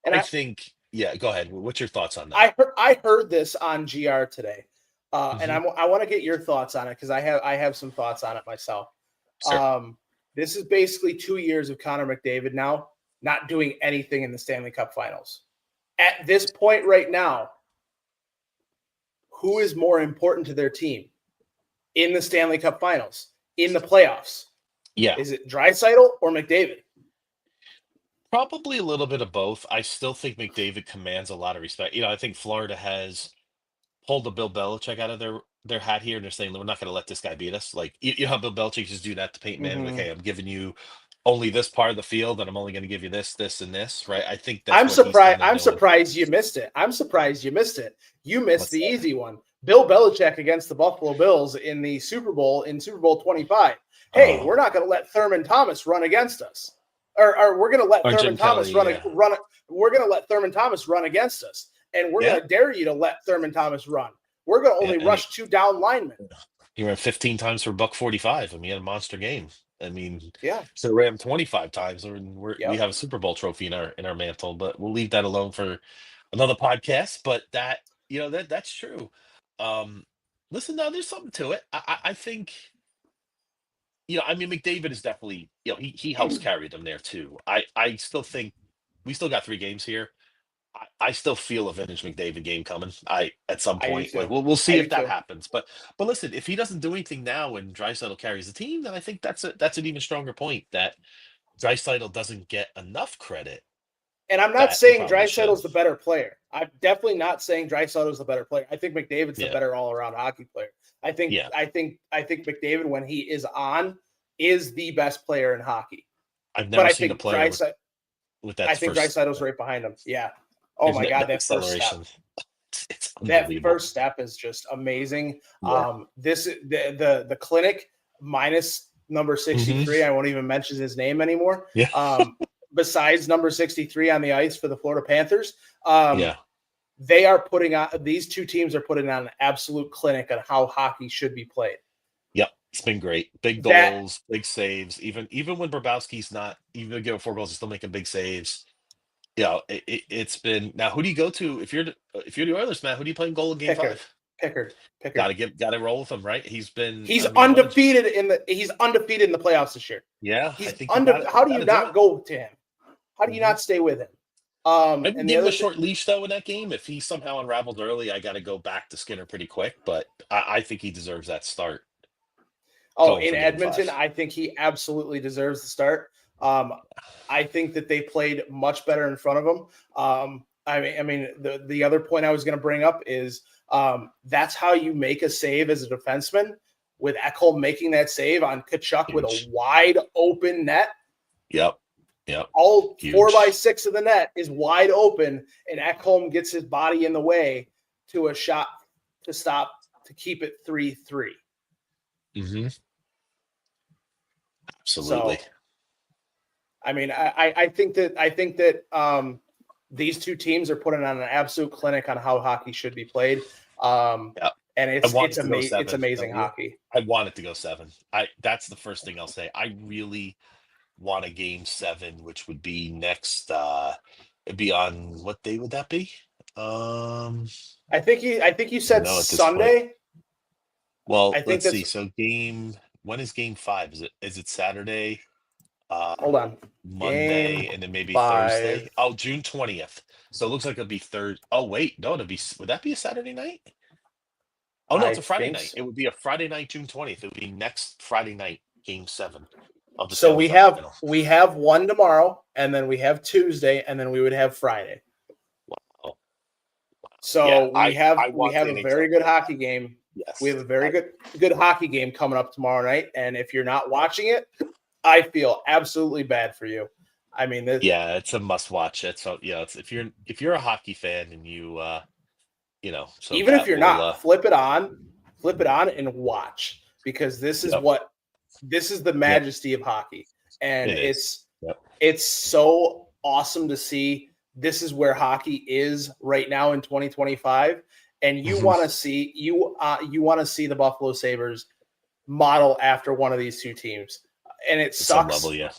Speaker 2: I think, go ahead. What's your thoughts on that?
Speaker 1: I heard this on GR today. And I want to get your thoughts on it because I have some thoughts on it myself. Sure. This is basically 2 years of Connor McDavid now. Not doing anything in the Stanley Cup Finals. At this point right now, who is more important to their team in the Stanley Cup Finals, in the playoffs?
Speaker 2: Yeah.
Speaker 1: Is it Draisaitl or McDavid?
Speaker 2: Probably a little bit of both. I still think McDavid commands a lot of respect. I think Florida has pulled the Bill Belichick out of their hat here, and they're saying we're not going to let this guy beat us. Like you know how Bill Belichick just do that to Peyton Manning. Like,
Speaker 1: Mhm.
Speaker 2: hey, I'm giving you only this part of the field, and I'm only going to give you this, this, and this. Right? I think that's
Speaker 1: I'm
Speaker 2: what he's kind
Speaker 1: surprised.
Speaker 2: of
Speaker 1: I'm
Speaker 2: doing.
Speaker 1: surprised you missed it. I'm surprised you missed it. You missed
Speaker 2: What's
Speaker 1: the
Speaker 2: that?
Speaker 1: easy one. Bill Belichick against the Buffalo Bills in the Super Bowl in Super Bowl 25. Hey,
Speaker 2: Oh.
Speaker 1: we're not going to let Thurman Thomas run against us, or we're going to let
Speaker 2: Or
Speaker 1: Thurman
Speaker 2: Jim
Speaker 1: Thomas
Speaker 2: Kelly,
Speaker 1: run. We're going to let Thurman Thomas run against us, and we're
Speaker 2: Yeah.
Speaker 1: going to dare you to let Thurman Thomas run. We're going to only
Speaker 2: and
Speaker 1: rush 2 down linemen.
Speaker 2: he ran 15 times for $145. I mean, he had a monster game. I mean,
Speaker 1: Yeah.
Speaker 2: so ran 25 times, and we
Speaker 1: Yep.
Speaker 2: have a Super Bowl trophy in our mantle. But we'll leave that alone for another podcast. But that's true. Listen, no, there's something to it. I think. I mean, McDavid is definitely, he helps carry them there too. I still think we still got 3 games here. I still feel a vintage McDavid game coming. At some
Speaker 1: I do
Speaker 2: point,
Speaker 1: too.
Speaker 2: like we'll see
Speaker 1: I
Speaker 2: if
Speaker 1: do
Speaker 2: that
Speaker 1: too.
Speaker 2: happens. But listen, if he doesn't do anything now and Draisaitl carries the team, then I think that's an even stronger point that Draisaitl doesn't get enough credit.
Speaker 1: And I'm not
Speaker 2: That he
Speaker 1: saying
Speaker 2: probably should.
Speaker 1: Draisaitl's the better player. I'm definitely not saying Draisaitl's the better player. I think McDavid's the
Speaker 2: Yeah.
Speaker 1: better all-around hockey player. I think McDavid, when he is on, is the best player in hockey.
Speaker 2: I've never
Speaker 1: But I
Speaker 2: seen a
Speaker 1: think
Speaker 2: player with that.
Speaker 1: I think
Speaker 2: first,
Speaker 1: Draisaitl's right behind him. Yeah. Oh my God, that first step.
Speaker 2: It's
Speaker 1: That
Speaker 2: unbelievable.
Speaker 1: first step is just amazing.
Speaker 2: Yeah.
Speaker 1: The clinic minus number 63. I won't even mention his name anymore.
Speaker 2: Yeah.
Speaker 1: Besides number 63 on the ice for the Florida Panthers. They are these 2 teams are putting on an absolute clinic on how hockey should be played.
Speaker 2: Yep, it's been great. Big goals, big saves. Even when Bobrovsky's not even giving 4 goals, he's still making big saves. It's been. Now, who do you go to if you're the Oilers, Matt? Who do you play in goal in Game 5?
Speaker 1: Pickard.
Speaker 2: Got to roll with him, right? He's
Speaker 1: undefeated in the playoffs this year.
Speaker 2: Yeah,
Speaker 1: he's
Speaker 2: I think
Speaker 1: how do you not go to him? How do you not stay with him?
Speaker 2: Maybe give him a short leash though in that game. If he somehow unraveled early, I got to go back to Skinner pretty quick. But I think he deserves that start.
Speaker 1: Oh, in Edmonton, I think he absolutely deserves the start. I think that they played much better in front of him. I mean, the other point I was going to bring up is that's how you make a save as a defenseman, with Ekholm making that save on Tkachuk with a wide open net.
Speaker 2: Yep.
Speaker 1: All 4x6 of the net is wide open, and Ekholm gets his body in the way to a shot to keep it 3-3.
Speaker 2: Mm-hmm. Absolutely.
Speaker 1: So, I mean, I think that these 2 teams are putting on an absolute clinic on how hockey should be played. And it's amazing hockey.
Speaker 2: I want it to go 7. That's the first thing I'll say. I really want a Game 7, which would be next. It'd be on what day would that be?
Speaker 1: I think you said Sunday.
Speaker 2: Well, let's see. So when is Game 5? Is it Saturday?
Speaker 1: Hold on.
Speaker 2: Monday and then maybe Thursday. Oh, June 20th. So it looks like it'll be third. Oh, wait, no, would that be a Saturday night? Oh no, it's a Friday night. So. It would be a Friday night, June 20th. It would be next Friday night, Game 7.
Speaker 1: So we have one tomorrow, and then we have Tuesday, and then we would have Friday.
Speaker 2: Wow.
Speaker 1: So we have a very good hockey game.
Speaker 2: Yes.
Speaker 1: We have a very good hockey game coming up tomorrow night, and if you're not watching it, I feel absolutely bad for you. I mean,
Speaker 2: it's a must watch. It's if you're a hockey fan and you so
Speaker 1: even if you're not, flip it on and watch, because this is the majesty of hockey, and it's so awesome to see. This is where hockey is right now in 2025, and you want to see the Buffalo Sabres model after one of these 2 teams. And it sucks. It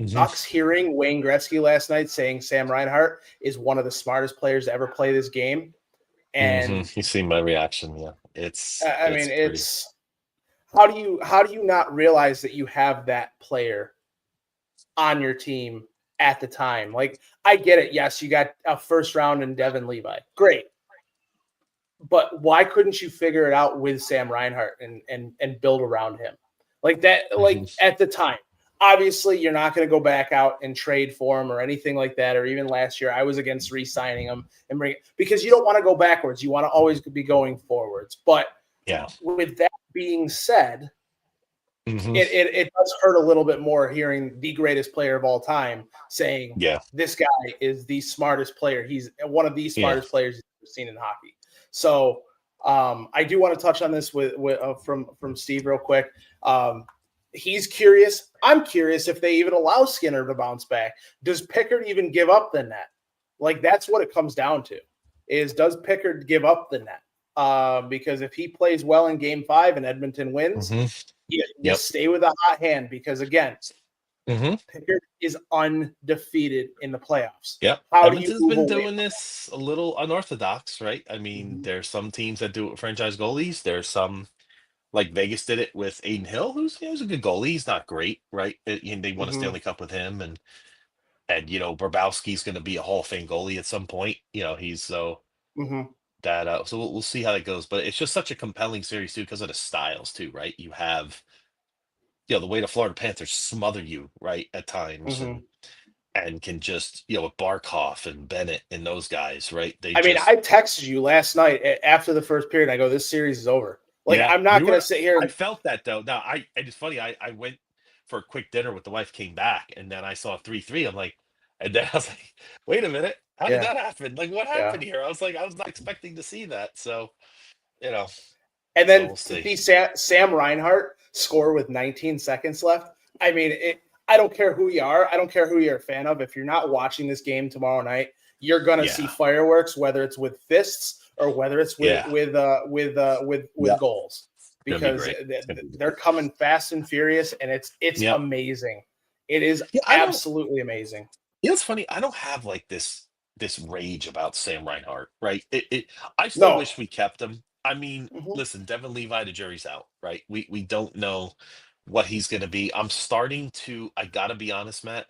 Speaker 1: sucks hearing Wayne Gretzky last night saying Sam Reinhart is one of the smartest players to ever play this game. And
Speaker 2: you see my reaction. Yeah, it's
Speaker 1: how do you not realize that you have that player on your team at the time? Like, I get it. Yes, you got a first round in Devin Levi. Great. But why couldn't you figure it out with Sam Reinhart and build around him? Like that, at the time, obviously, you're not going to go back out and trade for him or anything like that. Or even last year, I was against re-signing him because you don't want to go backwards. You want to always be going forwards. But with that being said, it does hurt a little bit more hearing the greatest player of all time saying, this guy is the smartest player. He's one of the smartest players you've ever seen in hockey. So I do want to touch on this from Steve real quick. He's curious. I'm curious if they even allow Skinner to bounce back. Does Pickard even give up the net? Like, that's what it comes down to, is does Pickard give up the net? Because if he plays well in Game 5 and Edmonton wins, you stay with a hot hand because, again, Pickard is undefeated in the playoffs.
Speaker 2: Yep. Edmonton's been doing this a little unorthodox, right? I mean, there's some teams that do it with franchise goalies. There's some, like Vegas did it with Aiden Hill, who's a good goalie. He's not great, right? They won a Stanley Cup with him, and Bobrovsky's going to be a Hall of Fame goalie at some point. He's so that. So we'll see how that goes. But it's just such a compelling series too because of the styles too, right? You have, the way the Florida Panthers smother you, right, at times, and can just, with Barkov and Bennett and those guys, right?
Speaker 1: I texted you last night after the first period. I go, this series is over. Like, I'm not going to sit here.
Speaker 2: I felt that though. Now, it's funny. I went for a quick dinner with the wife, came back, and then I saw 3-3. I'm like, and then I was like, wait a minute, how did that happen? Like, what happened here? I was like, I was not expecting to see that. So,
Speaker 1: And then to see Sam Reinhart score with 19 seconds left. I mean, I don't care who you are. I don't care who you're a fan of. If you're not watching this game tomorrow night, you're going to see fireworks, whether it's with fists or whether it's with goals, because they're coming fast and furious, and it's amazing. It is absolutely amazing.
Speaker 2: It's funny. I don't have like this rage about Sam Reinhart, right? I still wish we kept him. I mean, listen, Devin Levi, the jury's out, right? We don't know what he's going to be. I got to be honest, Matt.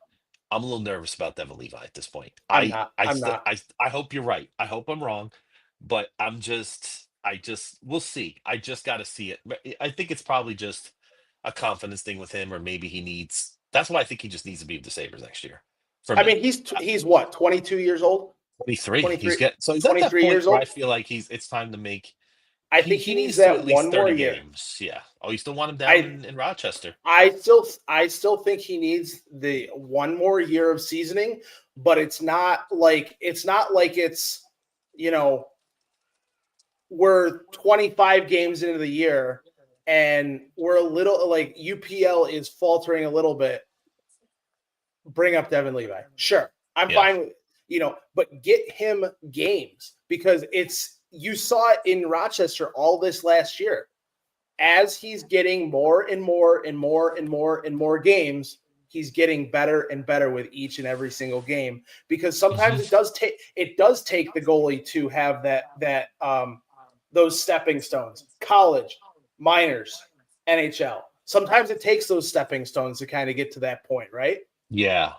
Speaker 2: I'm a little nervous about Devin Levi at this point. I hope you're right. I hope I'm wrong, but we'll see. I just got to see it. I think it's probably just a confidence thing with him, or maybe that's why I think he just needs to be with the Sabres next year.
Speaker 1: Mean, he's what, 22 years old?
Speaker 2: 23. He's
Speaker 1: 23 years old.
Speaker 2: I feel like it's time to make.
Speaker 1: I think he needs that one more year.
Speaker 2: Games. Yeah. Oh, you still want him down in Rochester?
Speaker 1: I still think he needs the one more year of seasoning, but it's not like it's we're 25 games into the year and we're a little like UPL is faltering a little bit. Bring up Devin Levi. Sure. I'm fine with, but get him games, because you saw it in Rochester all this last year. As he's getting more and more and more and more and more games, he's getting better and better with each and every single game, because sometimes it does take the goalie to have that those stepping stones. College, minors, NHL. Sometimes it takes those stepping stones to kind of get to that point, right?
Speaker 2: Yeah.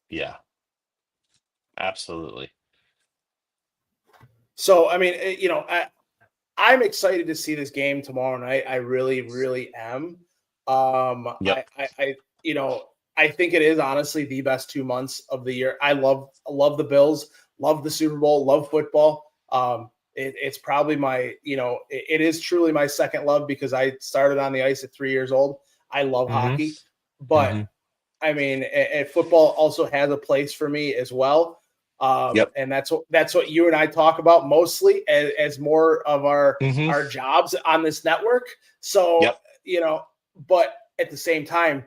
Speaker 2: Yeah. Absolutely.
Speaker 1: So, I mean, I'm excited to see this game tomorrow night. I really, really am. I think it is honestly the best 2 months of the year. I love the Bills, love the Super Bowl, love football. It's probably it is truly my second love, because I started on the ice at 3 years old. I love hockey, but I mean, football also has a place for me as well. And that's what you and I talk about mostly as more of our jobs on this network. So, but at the same time,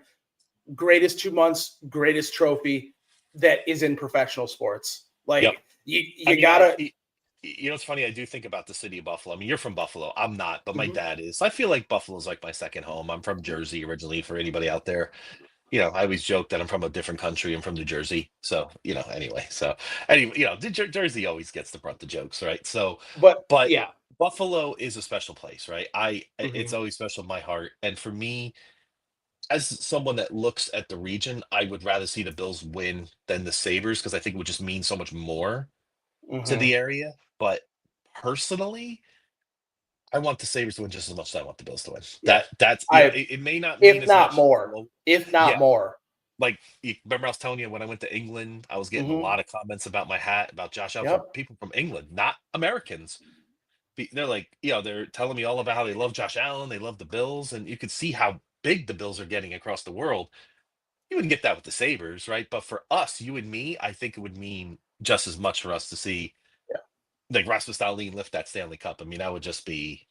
Speaker 1: greatest 2 months, greatest trophy that is in professional sports. Like you gotta.
Speaker 2: It's funny. I do think about the city of Buffalo. I mean, you're from Buffalo. I'm not, but my dad is. I feel like Buffalo's like my second home. I'm from Jersey originally, for anybody out there. I always joke that I'm from a different country. I'm from New Jersey. So, anyway. So, Jersey always gets the brunt of jokes, right? So, but yeah, Buffalo is a special place, right? It's always special in my heart. And for me, as someone that looks at the region, I would rather see the Bills win than the Sabres, because I think it would just mean so much more to the area. But personally, I want the Sabres to win just as much as I want the Bills to win. Yeah. It may not mean
Speaker 1: if not more. If not more.
Speaker 2: like, you remember I was telling you when I went to England, I was getting a lot of comments about my hat, about Josh Allen from
Speaker 1: Yep.
Speaker 2: people from England, not Americans. They're like, they're telling me all about how they love Josh Allen, they love the Bills, and you could see how big the Bills are getting across the world. You wouldn't get that with the Sabres, right? But for us, you and me, I think it would mean just as much for us to see
Speaker 1: Yeah.
Speaker 2: like Rasmus Dahlin lift that Stanley Cup. I mean, that would just be,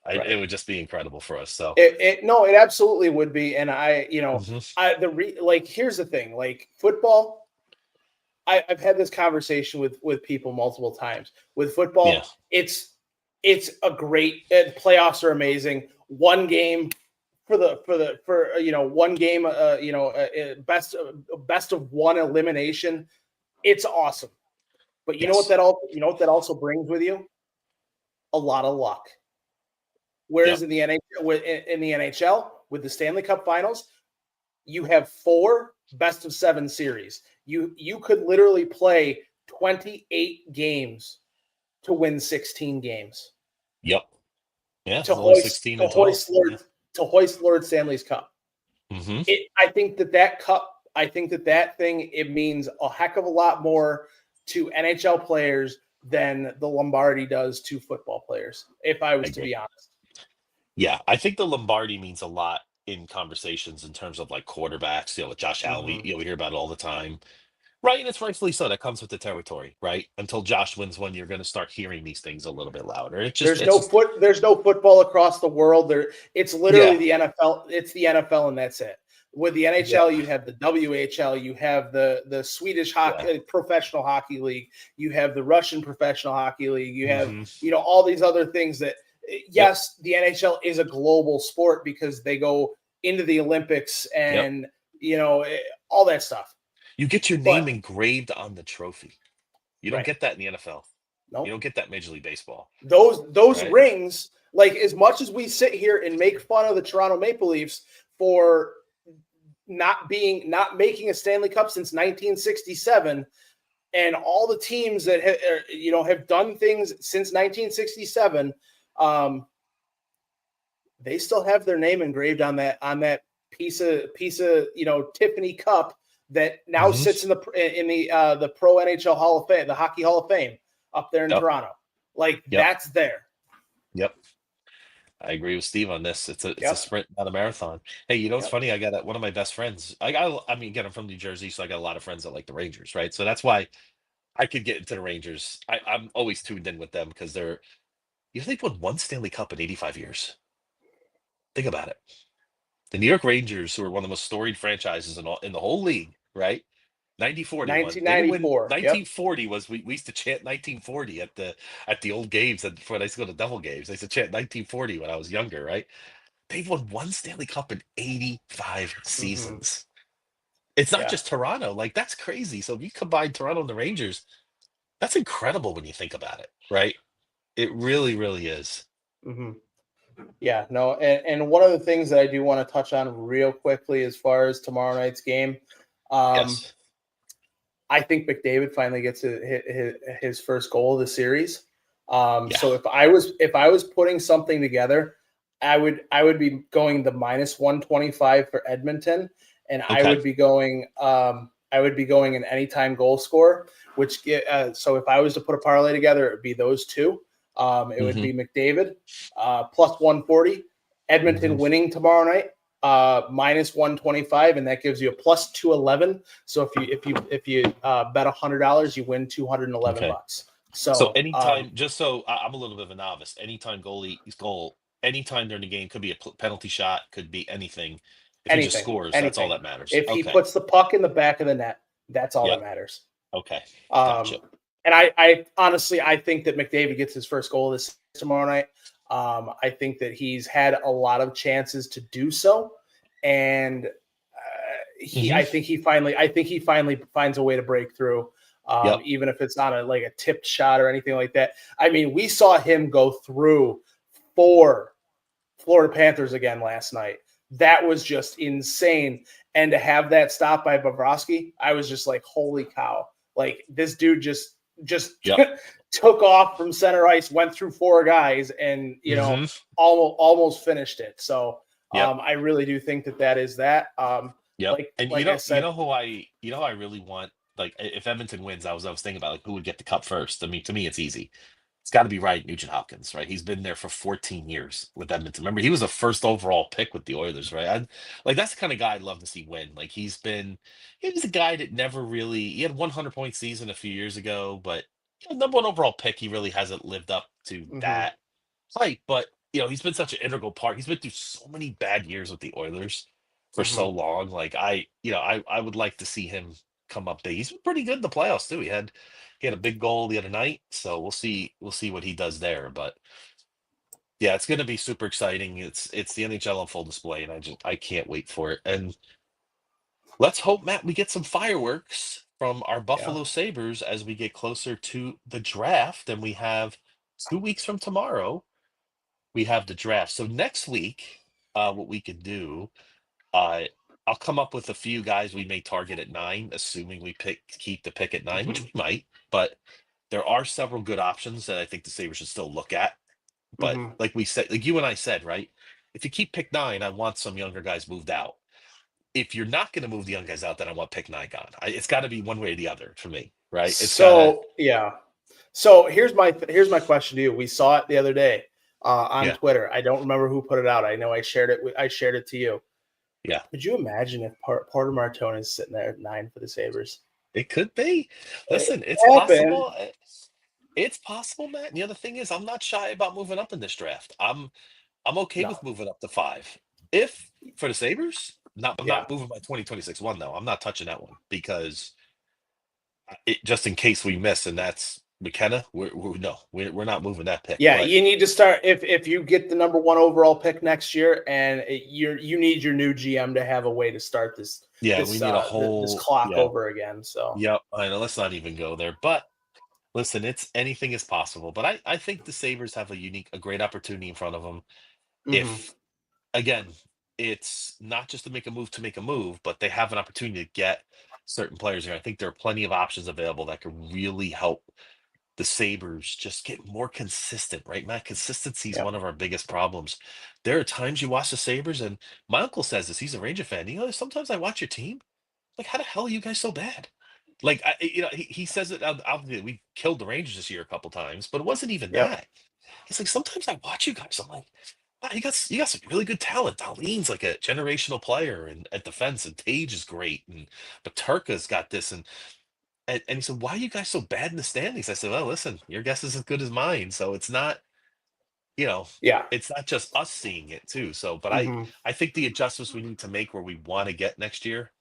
Speaker 1: Right.
Speaker 2: it would just be incredible for us. So
Speaker 1: it absolutely would be. And
Speaker 2: Mhm.
Speaker 1: like, here's the thing, like football, I've had this conversation with people multiple times. With
Speaker 2: Yeah.
Speaker 1: football, it's a great playoffs are amazing. One game for one game, best of one elimination. It's awesome. But you know what
Speaker 2: Yes.
Speaker 1: that also brings with you? A lot of luck. Whereas
Speaker 2: Yep.
Speaker 1: in the NHL with the Stanley Cup Finals, you have 4 best of 7 series. You could literally play 28 games to win 16 games.
Speaker 2: Yep. Yeah.
Speaker 1: To
Speaker 2: Only
Speaker 1: hoist
Speaker 2: 16
Speaker 1: to
Speaker 2: and 12.
Speaker 1: hoist Lord
Speaker 2: Yeah.
Speaker 1: to hoist Lord Stanley's Cup.
Speaker 2: Mm-hmm.
Speaker 1: I think that cup. I think that thing, it means a heck of a lot more to NHL players than the Lombardi does to football players, if I was to be honest.
Speaker 2: Yeah, I think the Lombardi means a lot in conversations in terms of like quarterbacks, with Josh Allen,
Speaker 1: Mm-hmm.
Speaker 2: we hear about it all the time. Right, and it's rightfully so. That comes with the territory, right? Until Josh wins one, you're going to start hearing these things a little bit louder.
Speaker 1: There's no football across the world. It's literally
Speaker 2: yeah,
Speaker 1: the NFL. It's the NFL, and that's it. With the
Speaker 2: yeah,
Speaker 1: NHL, you have the WHL, you have the Swedish
Speaker 2: yeah.
Speaker 1: hockey professional hockey league, you have the Russian professional hockey league, you have
Speaker 2: Mhm.
Speaker 1: all these other things that.
Speaker 2: Yep,
Speaker 1: Yes, the NHL is a global sport because they go into the Olympics
Speaker 2: yep.
Speaker 1: and all that stuff.
Speaker 2: You get your
Speaker 1: But
Speaker 2: name engraved on the trophy. You don't
Speaker 1: right,
Speaker 2: get that in the NFL. You
Speaker 1: nope.
Speaker 2: don't get that in Major League Baseball,
Speaker 1: Those
Speaker 2: right?
Speaker 1: rings, like, as much as we sit here and make fun of the Toronto Maple Leafs for not making a Stanley Cup since 1967, and all the teams that have done things since 1967, they still have their name engraved on that piece of Tiffany cup that now
Speaker 2: Mhm.
Speaker 1: sits in the Pro NHL Hall of Fame, the Hockey Hall of Fame up there in
Speaker 2: Yep,
Speaker 1: Toronto. Like,
Speaker 2: yep,
Speaker 1: that's there.
Speaker 2: yep. I agree with Steve on this. It's a
Speaker 1: Yep.
Speaker 2: sprint, not a marathon. Hey, you know what's
Speaker 1: Yep.
Speaker 2: funny? I got one of my best friends. I mean, again, I'm from New Jersey, so I got a lot of friends that like the Rangers, right? So that's why I could get into the Rangers. I'm always tuned in with them because they've won one Stanley Cup in 85 years. Think about it. The New York Rangers, who are one of the most storied franchises in the whole league, right? 1940 one. They didn't win.
Speaker 1: 1994. Yep.
Speaker 2: 1940 was we used to chant 1940 at the old games when I used to go to Devil games. I used to chant 1940 when I was younger, right? They've won one Stanley Cup in 85
Speaker 1: Mm-hmm.
Speaker 2: seasons. It's not
Speaker 1: Yeah.
Speaker 2: just Toronto. Like, that's crazy. So if you combine Toronto and the Rangers, that's incredible when you think about it, right? It really, really is.
Speaker 1: Mm-hmm. Yeah. No. And one of the things that I do want to touch on real quickly as far as tomorrow night's game,
Speaker 2: Yes.
Speaker 1: I think McDavid finally gets his first goal of the series.
Speaker 2: Yeah.
Speaker 1: So if I was putting something together, I would be going the -125 for Edmonton, and I
Speaker 2: Okay.
Speaker 1: would be going an anytime goal scorer. So if I was to put a parlay together, it would be those two. It would be McDavid +140, Edmonton winning tomorrow night -125, and that gives you a +211. So if you bet $100, you win $211.
Speaker 2: Okay. So
Speaker 1: So
Speaker 2: anytime, just so I'm a little bit of a novice, anytime goal, anytime during the game could be a penalty shot, could be anything. If he just scores, that's all that matters.
Speaker 1: If he
Speaker 2: Okay.
Speaker 1: puts the puck in the back of the net, that's all that
Speaker 2: Yep.
Speaker 1: matters.
Speaker 2: Okay. Gotcha.
Speaker 1: And I honestly, I think that McDavid gets his first goal this tomorrow night. I think that he's had a lot of chances to do so, and I think he finally finds a way to break through.
Speaker 2: Yep.
Speaker 1: Even if it's not a tipped shot or anything like that. I mean, we saw him go through 4 Florida Panthers again last night. That was just insane. And to have that stop by Bobrovsky, I was just like, holy cow. Like, this dude just
Speaker 2: Yep.
Speaker 1: took off from center ice, went through 4 guys, and almost finished it. So
Speaker 2: Yep.
Speaker 1: I really do think that is that.
Speaker 2: Yep. And
Speaker 1: Like I said,
Speaker 2: who I really want. Like, if Edmonton wins, I was thinking about like who would get the cup first. I mean, to me, it's easy. It's got to be Ryan Nugent-Hopkins, right? He's been there for 14 years with Edmonton. Remember, he was a first overall pick with the Oilers, right? That's the kind of guy I'd love to see win. Like, he was a guy that never really. He had 100-point season a few years ago, but number one overall pick, he really hasn't lived up to that hype. But he's been such an integral part. He's been through so many bad years with the Oilers for so long. Like, I would like to see him come up big. He's been pretty good in the playoffs too. He had a big goal the other night, so we'll see what he does there. But yeah, it's going to be super exciting. It's the NHL on full display, and I can't wait for it. And let's hope, Matt, we get some fireworks from our Buffalo Sabres as we get closer to the draft. And we have 2 weeks from tomorrow, we have the draft. So next week, what we could do, I'll come up with a few guys we may target at 9, assuming we keep the pick at 9, which we might. But there are several good options that I think the Sabres should still look at. But like we said, like you and I said, right? If you keep pick 9, I want some younger guys moved out. If you're not going to move the young guys out, then I want pick 9 gone. It's got to be one way or the other for me, right? So
Speaker 1: here's my question to you. We saw it the other day on Twitter. I don't remember who put it out. I know I shared it to you.
Speaker 2: Yeah.
Speaker 1: Could you imagine if Porter Martone is sitting there at 9 for the Sabres?
Speaker 2: It could be. Listen, it's possible. It's possible, Matt. And the other thing is, I'm not shy about moving up in this draft. I'm okay with moving up to 5. If for the Sabres, I'm not moving my 2026 one though. I'm not touching that one because just in case we miss, and that's McKenna. We're not moving that pick.
Speaker 1: Yeah, you need to start if you get the number 1 overall pick next year, and you need your new GM to have a way to start this.
Speaker 2: Yeah, we need a whole
Speaker 1: this clock over again. So
Speaker 2: yep, I know. Let's not even go there. But listen, it's anything is possible. But I think the Sabres have a great opportunity in front of them. If again, it's not just to make a move, but they have an opportunity to get certain players here. I think there are plenty of options available that could really help the Sabres just get more consistent, right, Matt? Consistency is one of our biggest problems. There are times you watch the Sabres, and my uncle says this. He's a Ranger fan. Sometimes I watch your team. Like, how the hell are you guys so bad? Like, he says it. Obviously, we killed the Rangers this year a couple times, but it wasn't even that. It's like sometimes I watch you guys. I'm like, wow, you got some really good talent. Darlene's like a generational player, and at defense, and Tage is great, but Turka's got this, and he said, why are you guys so bad in the standings? I said, well, listen, your guess is as good as mine. So it's not, it's not just us seeing it too. So, but I think the adjustments we need to make where we want to get next year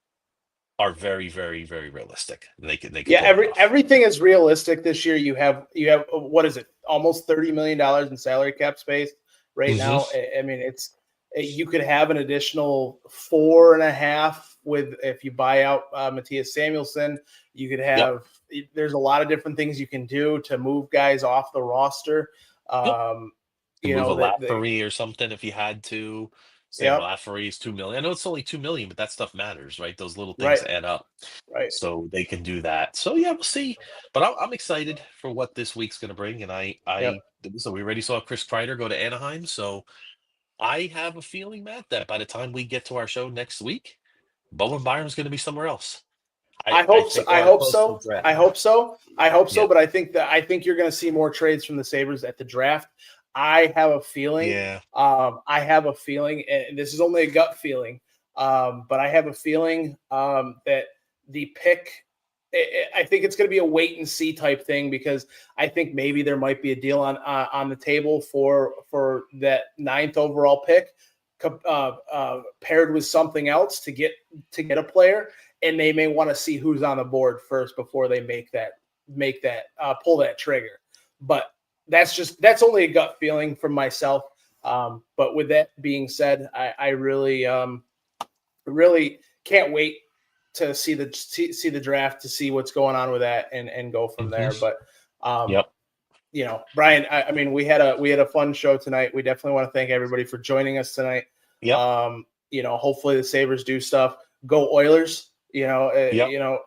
Speaker 2: are very, very, very realistic. They can
Speaker 1: everything is realistic this year. You have what is it? Almost $30 million in salary cap space right now. I mean, you could have an additional 4.5 if you buy out Matthias Samuelsson. You could have there's a lot of different things you can do to move guys off the roster.
Speaker 2: Move a Lafferty or something if you had to. Lafferty is $2 million. I know it's only $2 million, but that stuff matters, right? Those little things add up,
Speaker 1: right?
Speaker 2: So they can do that. So we'll see. But I'm excited for what this week's going to bring. And so we already saw Chris Kreider go to Anaheim. So I have a feeling, Matt, that by the time we get to our show next week, Bowen Byram's going to be somewhere else.
Speaker 1: I hope so. But I think you're going to see more trades from the Sabres at the draft. I have a feeling. And this is only a gut feeling, but I have a feeling that the pick. I think it's going to be a wait and see type thing because I think maybe there might be a deal on the table for that 9th overall pick, paired with something else to get a player, and they may want to see who's on the board first before they pull that trigger. But that's only a gut feeling from myself. But with that being said, I really can't wait to see the draft, to see what's going on with that and go from there. But Brian, I mean, we had a fun show tonight. We definitely want to thank everybody for joining us tonight. Hopefully the Sabres do stuff. Go Oilers. No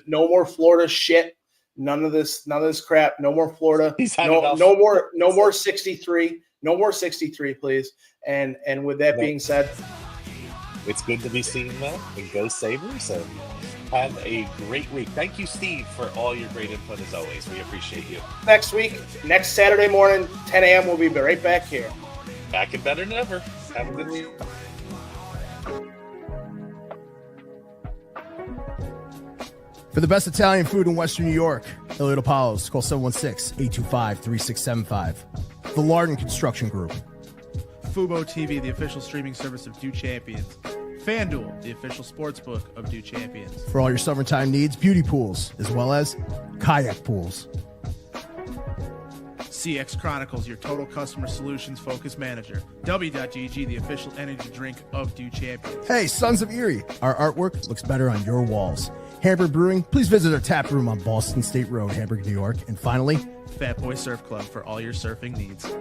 Speaker 1: more Florida shit. None of this crap. No more Florida. No more 63. No more 63, please. And with that being said,
Speaker 2: It's good to be seeing that. And go Sabres. And have a great week. Thank you, Steve, for all your great input as always. We appreciate you.
Speaker 1: Next week, next Saturday morning, 10 a.m., we'll be right back here.
Speaker 2: Back and better than ever. Have a good week.
Speaker 3: For the best Italian food in Western New York, Elliott Apollo's, call 716-825-3675. The Lardon Construction Group.
Speaker 4: Fubo TV, the official streaming service of Do Champions. FanDuel, the official sportsbook of Do Champions.
Speaker 3: For all your summertime needs, beauty pools, as well as kayak pools.
Speaker 4: CX Chronicles, your total customer solutions focused manager. W.GG, the official energy drink of Do Champions.
Speaker 3: Hey, Sons of Erie, our artwork looks better on your walls. Hamburg Brewing, please visit our tap room on Boston State Road, Hamburg, New York. And finally,
Speaker 4: Fat Boy Surf Club for all your surfing needs.